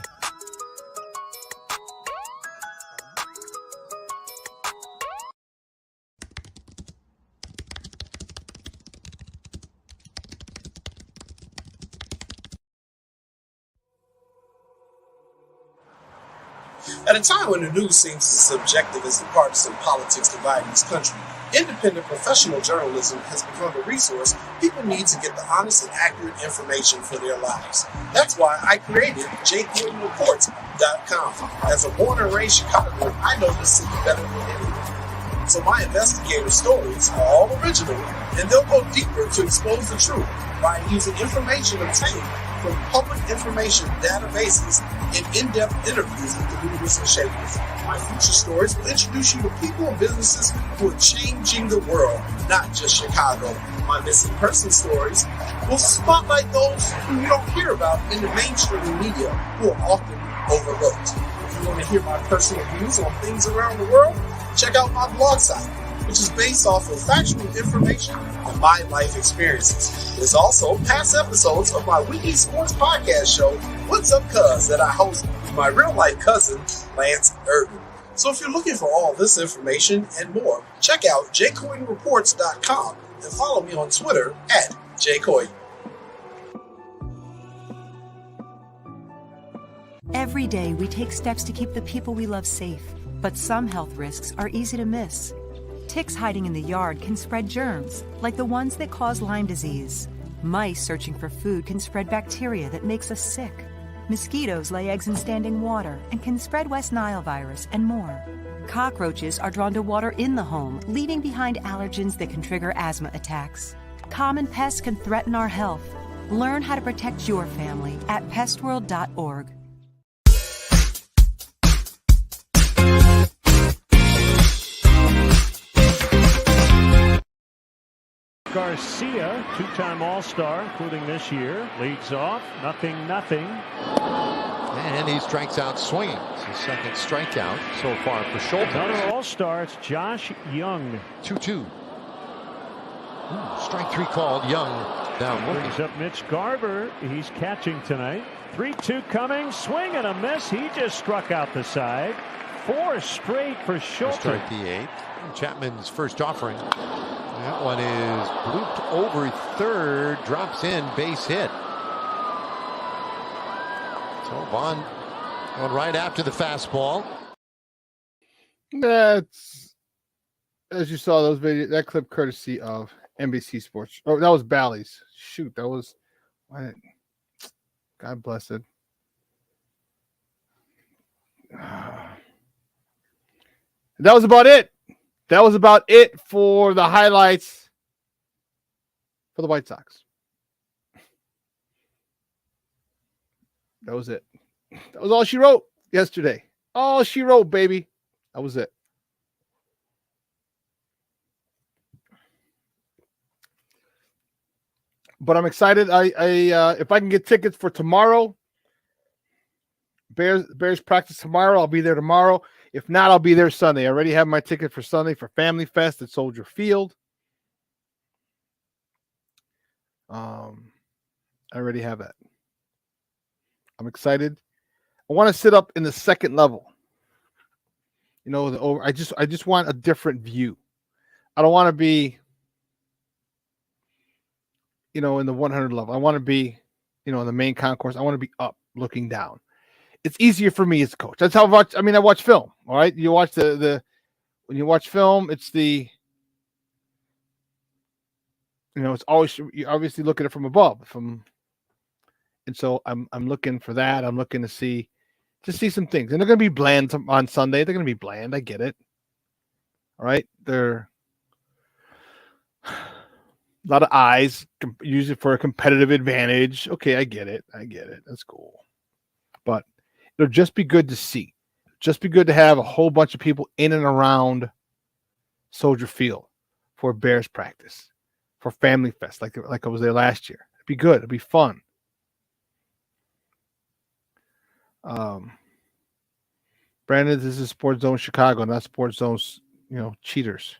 At a time when the news seems as subjective as the partisan politics dividing this country, independent professional journalism has become a resource people need to get the honest and accurate information for their lives. That's why I created JQuickReports.com. As a born and raised Chicagoan, I know this city better than anyone. So my investigative stories are all original, and they'll go deeper to expose the truth by using information obtained from public information databases and in-depth interviews with the movers and shakers. My future stories will introduce you to people and businesses who are changing the world, not just Chicago. My missing person stories will spotlight those who you don't hear about in the mainstream media who are often overlooked. If you want to hear my personal views on things around the world, check out my blog site, which is based off of factual information and my life experiences. There's also past episodes of my weekly sports podcast show, What's Up Cuz, that I host with my real-life cousin, Lance Urban. So if you're looking for all this information and more, check out jcoynereports.com and follow me on Twitter at jcoyne. Every day we take steps to keep the people we love safe, but some health risks are easy to miss. Ticks hiding in the yard can spread germs, like the ones that cause Lyme disease. Mice searching for food can spread bacteria that makes us sick. Mosquitoes lay eggs in standing water and can spread West Nile virus and more. Cockroaches are drawn to water in the home, leaving behind allergens that can trigger asthma attacks. Common pests can threaten our health. Learn how to protect your family at pestworld.org. Garcia, two-time All-Star, including this year, leads off, 0-0. And he strikes out swinging. It's his second strikeout so far for Schultz. Another All-Star, it's Josh Young. 2-2. Strike 3 called. Young down looking. Brings up Mitch Garver. He's catching tonight. 3-2 coming. Swing and a miss. He just struck out the side. 4 straight for Schultz. Start the 8th. Chapman's first offering. That one is looped over third, drops in, base hit. So Vaughn going right after the fastball. That's, as you saw those videos, that clip courtesy of NBC Sports. Oh, that was Bally's. Shoot, that was, God bless it. That was about it. That was about it for the highlights for the White Sox. That was it. That was all she wrote yesterday. All she wrote, baby. That was it. But I'm excited. I if I can get tickets for tomorrow, Bears practice tomorrow, I'll be there tomorrow. If not, I'll be there Sunday. I already have my ticket for Sunday for Family Fest at Soldier Field. I already have that. I'm excited. I want to sit up in the second level. You know, I just want a different view. I don't want to be, you know, in the 100 level. I want to be, you know, in the main concourse. I want to be up, looking down. It's easier for me as a coach. That's how I watch film. All right, you watch when you watch film, it's the, you know, it's always, you obviously look at it from above, and so I'm looking for that. I'm looking to see some things, and they're going to be bland on Sunday. They're going to be bland. I get it. All right, they're a lot of eyes, use it for a competitive advantage. Okay, I get it. That's cool. But it'll just be good to see. Just be good to have a whole bunch of people in and around Soldier Field for Bears practice, for Family Fest, like I was there last year. It'd be good. It'd be fun. Brandon, this is Sports Zone Chicago, not Sports Zone's, you know, cheaters.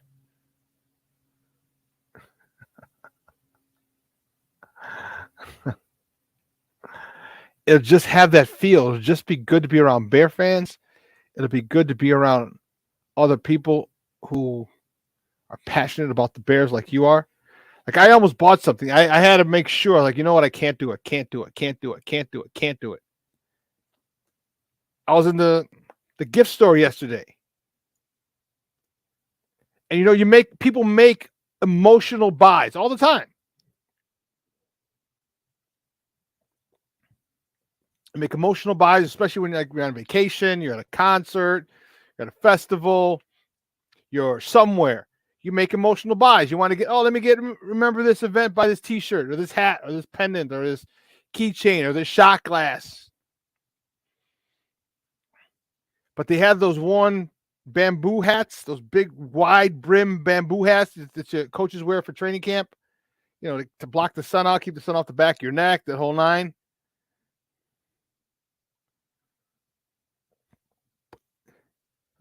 It'll just have that feel. It'll just be good to be around Bear fans. It'll be good to be around other people who are passionate about the Bears like you are. Like, I almost bought something. I had to make sure, like, you know what? I can't do it. Can't do it. I was in the gift store yesterday. And, you know, people make emotional buys all the time. Make emotional buys, especially when you're on vacation, you're at a concert, you're at a festival, you're somewhere. You make emotional buys. You want to remember this event, buy this t-shirt or this hat or this pendant or this keychain or this shot glass. But they have those one bamboo hats, those big wide brim bamboo hats that your coaches wear for training camp, you know, to block the sun out, keep the sun off the back of your neck, that whole nine.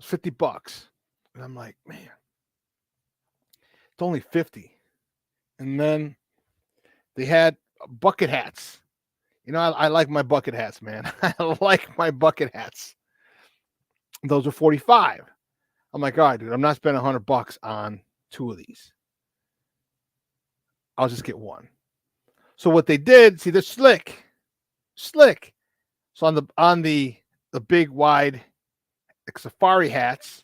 $50. And I'm like, man, it's only 50. And then they had bucket hats. You know, I like my bucket hats, man. I like my bucket hats. Those are 45. I'm like, all right, dude, I'm not spending $100 on two of these. I'll just get one. So what they did, see, they're slick. So on the big wide safari hats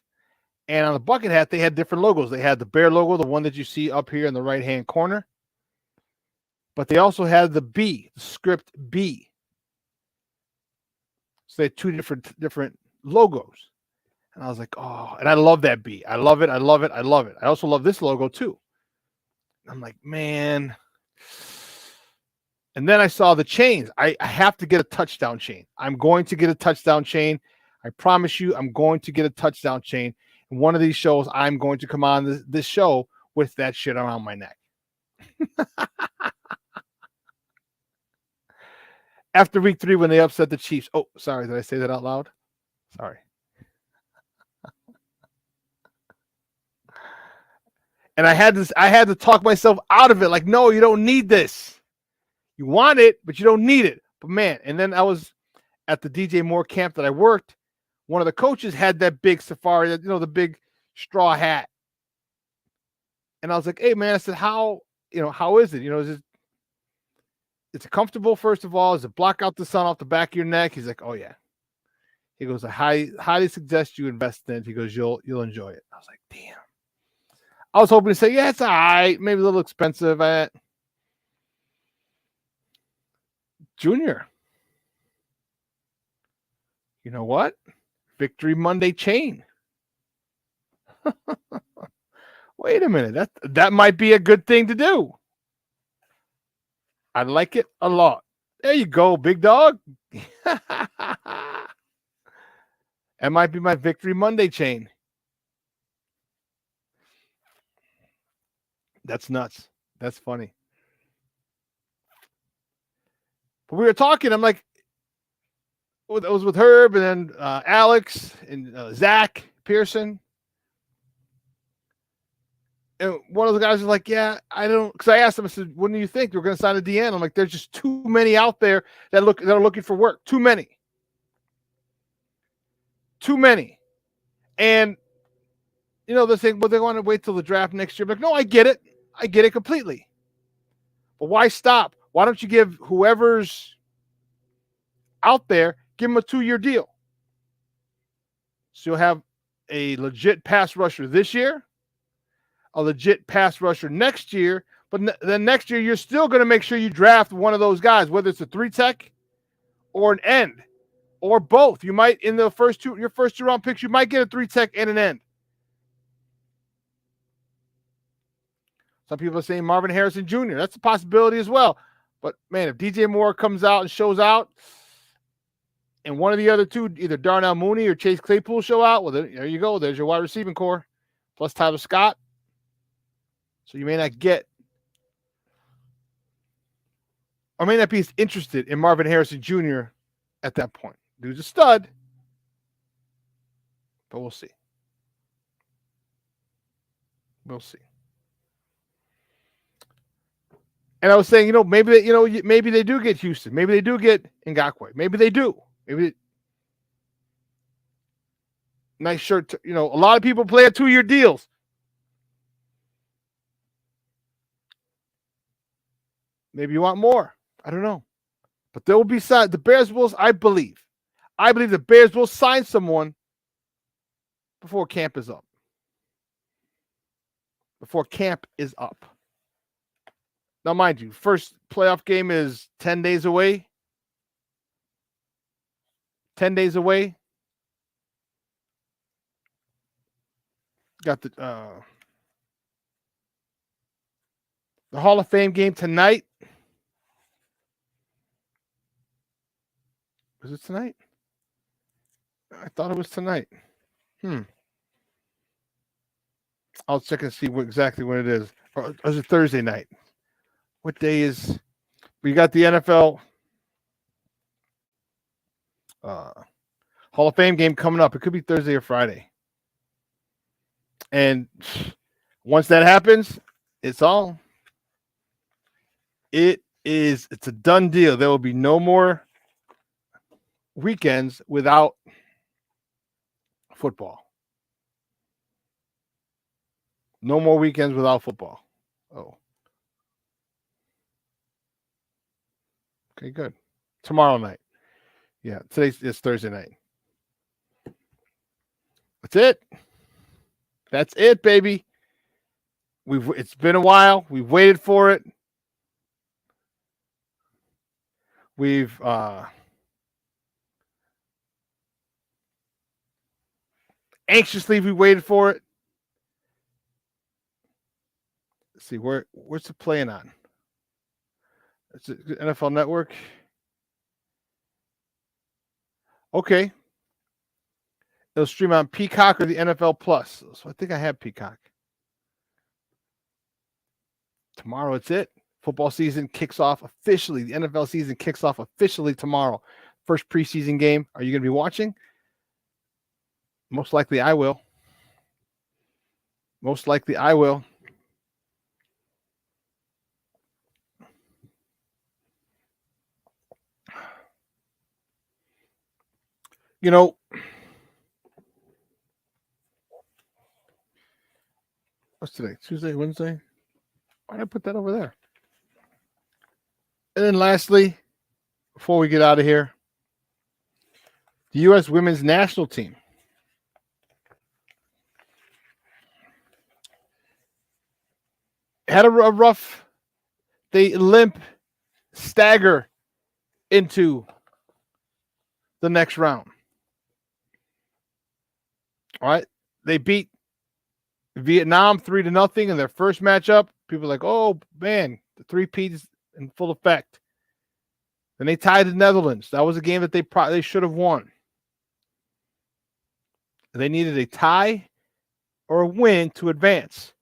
and on the bucket hat, they had different logos. They had the Bear logo, the one that you see up here in the right-hand corner. But they also had the B, the script B. So they had two different logos. And I was like, oh, and I love that B. I love it. I also love this logo too. I'm like, man. And then I saw the chains. I have to get a touchdown chain. I'm going to get a touchdown chain. I promise you, I'm going to get a touchdown chain. And one of these shows, I'm going to come on this show with that shit around my neck. After week 3, when they upset the Chiefs. Oh, sorry. Did I say that out loud? Sorry. And I had to talk myself out of it. Like, no, you don't need this. You want it, but you don't need it. But man, and then I was at the DJ Moore camp that I worked. One of the coaches had that big safari, you know, the big straw hat. And I was like, hey man, I said, how is it? You know, is it comfortable, first of all? Does it block out the sun off the back of your neck? He's like, oh yeah. He goes, I highly suggest you invest in it. He goes, you'll enjoy it. I was like, damn. I was hoping to say, yeah, it's all right. Maybe a little expensive. Junior. You know what? Victory Monday chain. Wait a minute. That might be a good thing to do. I like it a lot. There you go, big dog. That might be my Victory Monday chain. That's nuts. That's funny. But we were talking. I'm like, I was with Herb and then Alex and Zach Pearson. And one of the guys was like, yeah, I don't, because I asked him, I said, when do you think they're going to sign a DN? I'm like, there's just too many out there that are looking for work. Too many. And, they're saying, well, they want to wait till the draft next year. I'm like, no, I get it. I get it completely. But why stop? Why don't you give whoever's out there, give them a 2-year deal? So you'll have a legit pass rusher this year, a legit pass rusher next year, but then next year you're still going to make sure you draft one of those guys, whether it's a 3-tech or an end or both. You might, in the your first 2 round picks, you might get a 3-tech and an end. Some people are saying Marvin Harrison Jr. That's a possibility as well. But, man, if DJ Moore comes out and shows out and one of the other two, either Darnell Mooney or Chase Claypool show out, well, there you go. There's your wide receiving core plus Tyler Scott. So you may not get or may not be as interested in Marvin Harrison Jr. at that point. Dude's a stud, but we'll see. We'll see. And I was saying, maybe they do get Houston. Maybe they do get Ngakoue. Maybe they do. Nice shirt. A lot of people play at 2-year deals. Maybe you want more. I don't know. But there will be the Bears will, I believe the Bears will sign someone before camp is up. Now, mind you, first playoff game is 10 days away. 10 days away. Got the Hall of Fame game tonight. Was it tonight? I thought it was tonight. I'll check and see exactly when it is. Or is it Thursday night? What day is? We got the NFL Hall of Fame game coming up. It could be Thursday or Friday. And once that happens, it's a done deal. There will be no more weekends without football. No more weekends without football. Oh. Okay, good. Tomorrow night. Yeah, it's Thursday night. That's it, baby. It's been a while. We've waited for it. We've anxiously waited for it. Let's see, where's it playing on? It's NFL Network. Okay. It'll stream on Peacock or the NFL Plus. So I think I have Peacock. Tomorrow, it's it. Football season kicks off officially. The NFL season kicks off officially tomorrow. First preseason game. Are you going to be watching? Most likely I will. What's today? Tuesday, Wednesday? Why did I put that over there? And then lastly, before we get out of here, the U.S. women's national team had a rough, they stagger into the next round. All right. They beat Vietnam 3-0 in their first matchup. People are like, oh, man, the 3-peat is in full effect. Then they tied the Netherlands. That was a game that they should have won. They needed a tie or a win to advance.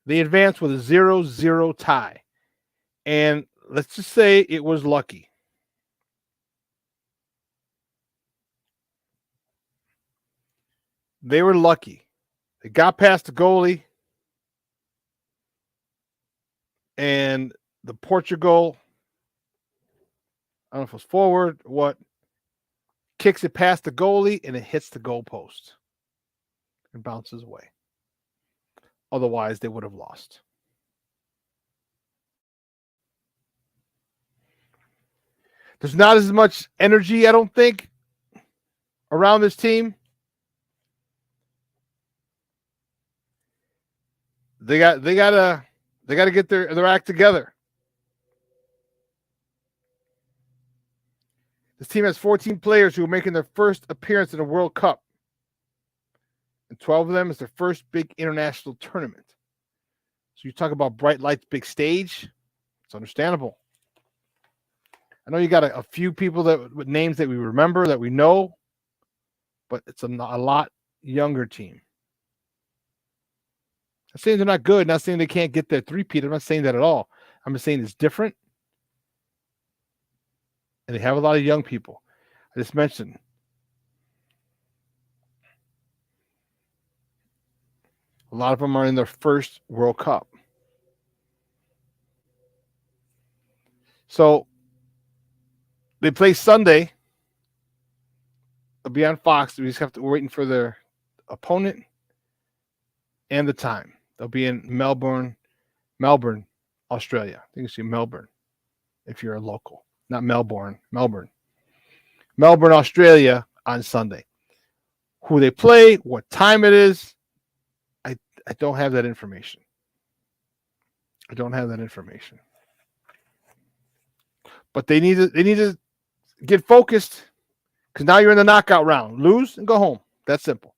They advanced with a 0-0 tie. And let's just say it was lucky. They were lucky. They got past the goalie. And the Portugal, I don't know if it was forward or what, kicks it past the goalie and it hits the goalpost and bounces away. Otherwise, they would have lost. There's not as much energy, I don't think, around this team. They gotta get their act together. This team has 14 players who are making their first appearance in a World Cup. And 12 of them is their first big international tournament. So you talk about bright lights, big stage. It's understandable. I know you got a few people with names that we remember, that we know, but it's a lot younger team. I'm saying they're not good. Not saying they can't get their three-peat. I'm not saying that at all. I'm just saying it's different. And they have a lot of young people. I just mentioned a lot of them are in their first World Cup. So they play Sunday. They'll be on Fox. We just have to, we're waiting for their opponent and the time. They'll be in Melbourne, Australia. I think it's in Melbourne if you're a local. Not Melbourne, Melbourne, Australia on Sunday. Who they play, what time it is, I don't have that information. But they need to get focused, because now you're in the knockout round. Lose and go home. That's simple.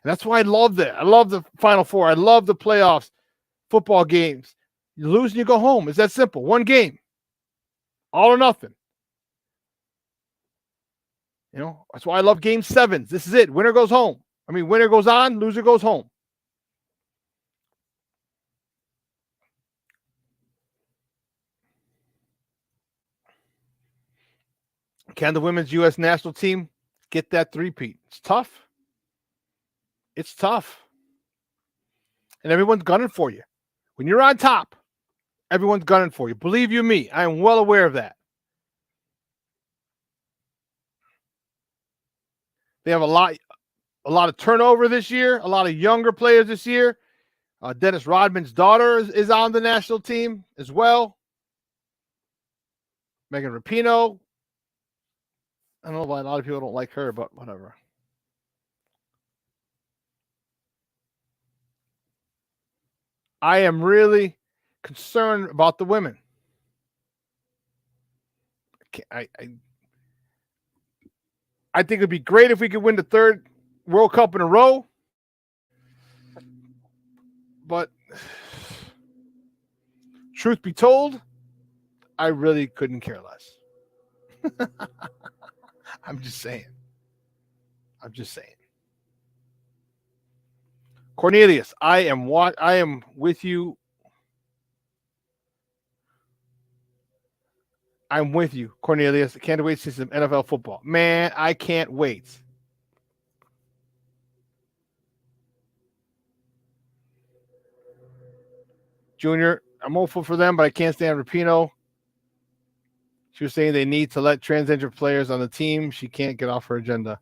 And that's why I love that. I love the Final Four. I love the playoffs, football games. You lose and you go home. It's that simple. One game. All or nothing. You know, that's why I love game sevens. This is it. Winner goes home. I mean, winner goes on, loser goes home. Can the women's U.S. national team get that three-peat? It's tough. It's tough. And everyone's gunning for you. When you're on top, everyone's gunning for you. Believe you me, I am well aware of that. They have a lot of turnover this year, a lot of younger players this year. Dennis Rodman's daughter is on the national team as well. Megan Rapinoe. I don't know why a lot of people don't like her, but whatever. I am really concerned about the women. I think it'd be great if we could win the third World Cup in a row. But truth be told, I really couldn't care less. I'm just saying. Cornelius, I am with you. I'm with you, Cornelius. I can't wait to see some NFL football. Man, I can't wait. Junior, I'm hopeful for them, but I can't stand Rapinoe. She was saying they need to let transgender players on the team. She can't get off her agenda.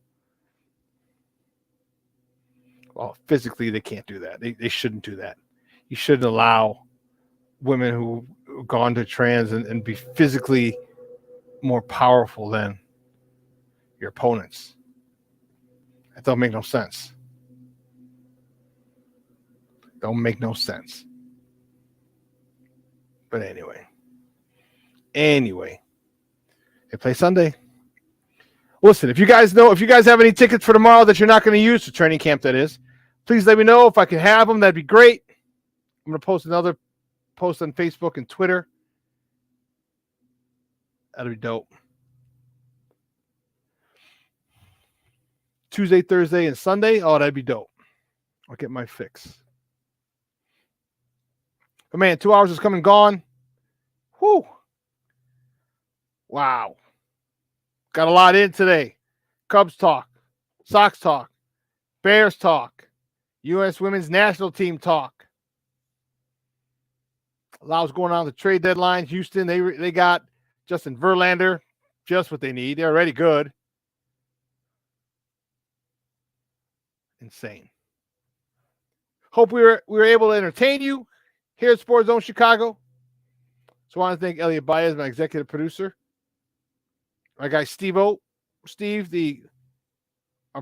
Well, physically, they can't do that. They shouldn't do that. You shouldn't allow women who've gone to trans and be physically more powerful than your opponents. That don't make no sense. Don't make no sense. But anyway, they play Sunday. Listen, if you guys have any tickets for tomorrow that you're not going to use for training camp, that is, please let me know. If I can have them, that'd be great. I'm going to post another post on Facebook and Twitter. That'd be dope. Tuesday, Thursday, and Sunday. Oh, that'd be dope. I'll get my fix. But man, 2 hours is come and gone. Whew. Wow. Got a lot in today. Cubs talk, Sox talk, Bears talk, U.S. women's national team talk. A lot was going on the trade deadline. Houston, they got Justin Verlander, just what they need. They're already good. Insane. Hope we were able to entertain you here at Sports Zone Chicago. So I want to thank Elliot Baez, my executive producer. My guy Steve, our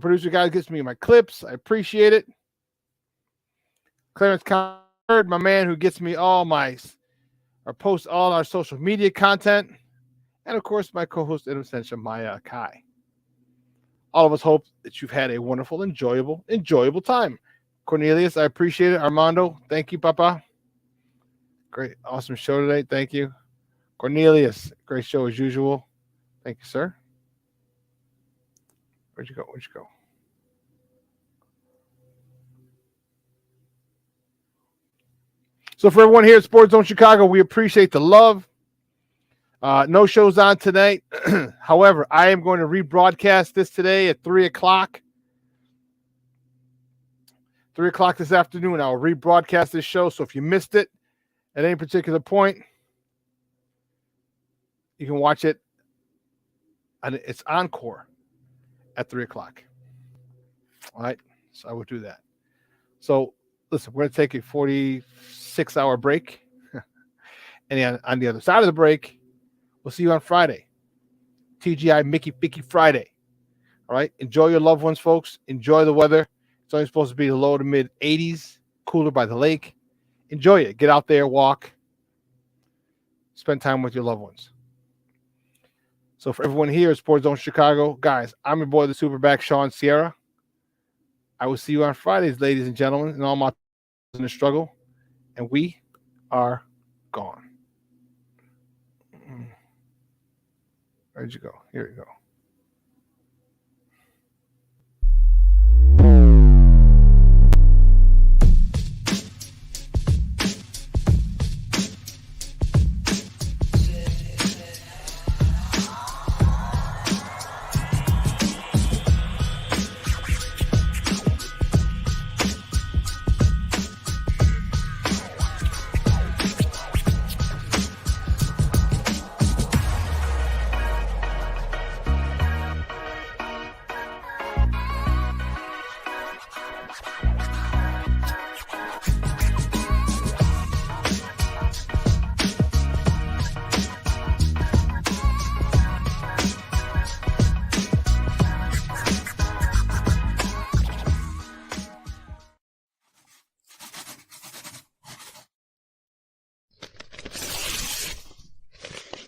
producer guy, gets me my clips. I appreciate it. Clarence Connard, my man who gets me posts all our social media content. And of course, my co-host and extension, Maya Kai. All of us hope that you've had a wonderful, enjoyable time. Cornelius, I appreciate it. Armando, thank you, Papa. Great, awesome show today. Thank you. Cornelius, great show as usual. Thank you, sir. Where'd you go? So for everyone here at Sports Zone Chicago, we appreciate the love. No shows on tonight. However, I am going to rebroadcast this today at 3 o'clock. 3 o'clock this afternoon, I'll rebroadcast this show. So if you missed it at any particular point, you can watch it. And it's ENCORE at 3 o'clock. All right. So I will do that. So listen, we're going to take a 46-hour break. And on the other side of the break, we'll see you on Friday. TGI Mickey Friday. All right. Enjoy your loved ones, folks. Enjoy the weather. It's only supposed to be the low to mid 80s, cooler by the lake. Enjoy it. Get out there, walk. Spend time with your loved ones. So for everyone here at Sports Zone Chicago, guys, I'm your boy, the SuperBack, Shawn Sierra. I will see you on Fridays, ladies and gentlemen, and all my in the struggle. And we are gone. Where'd you go? Here we go.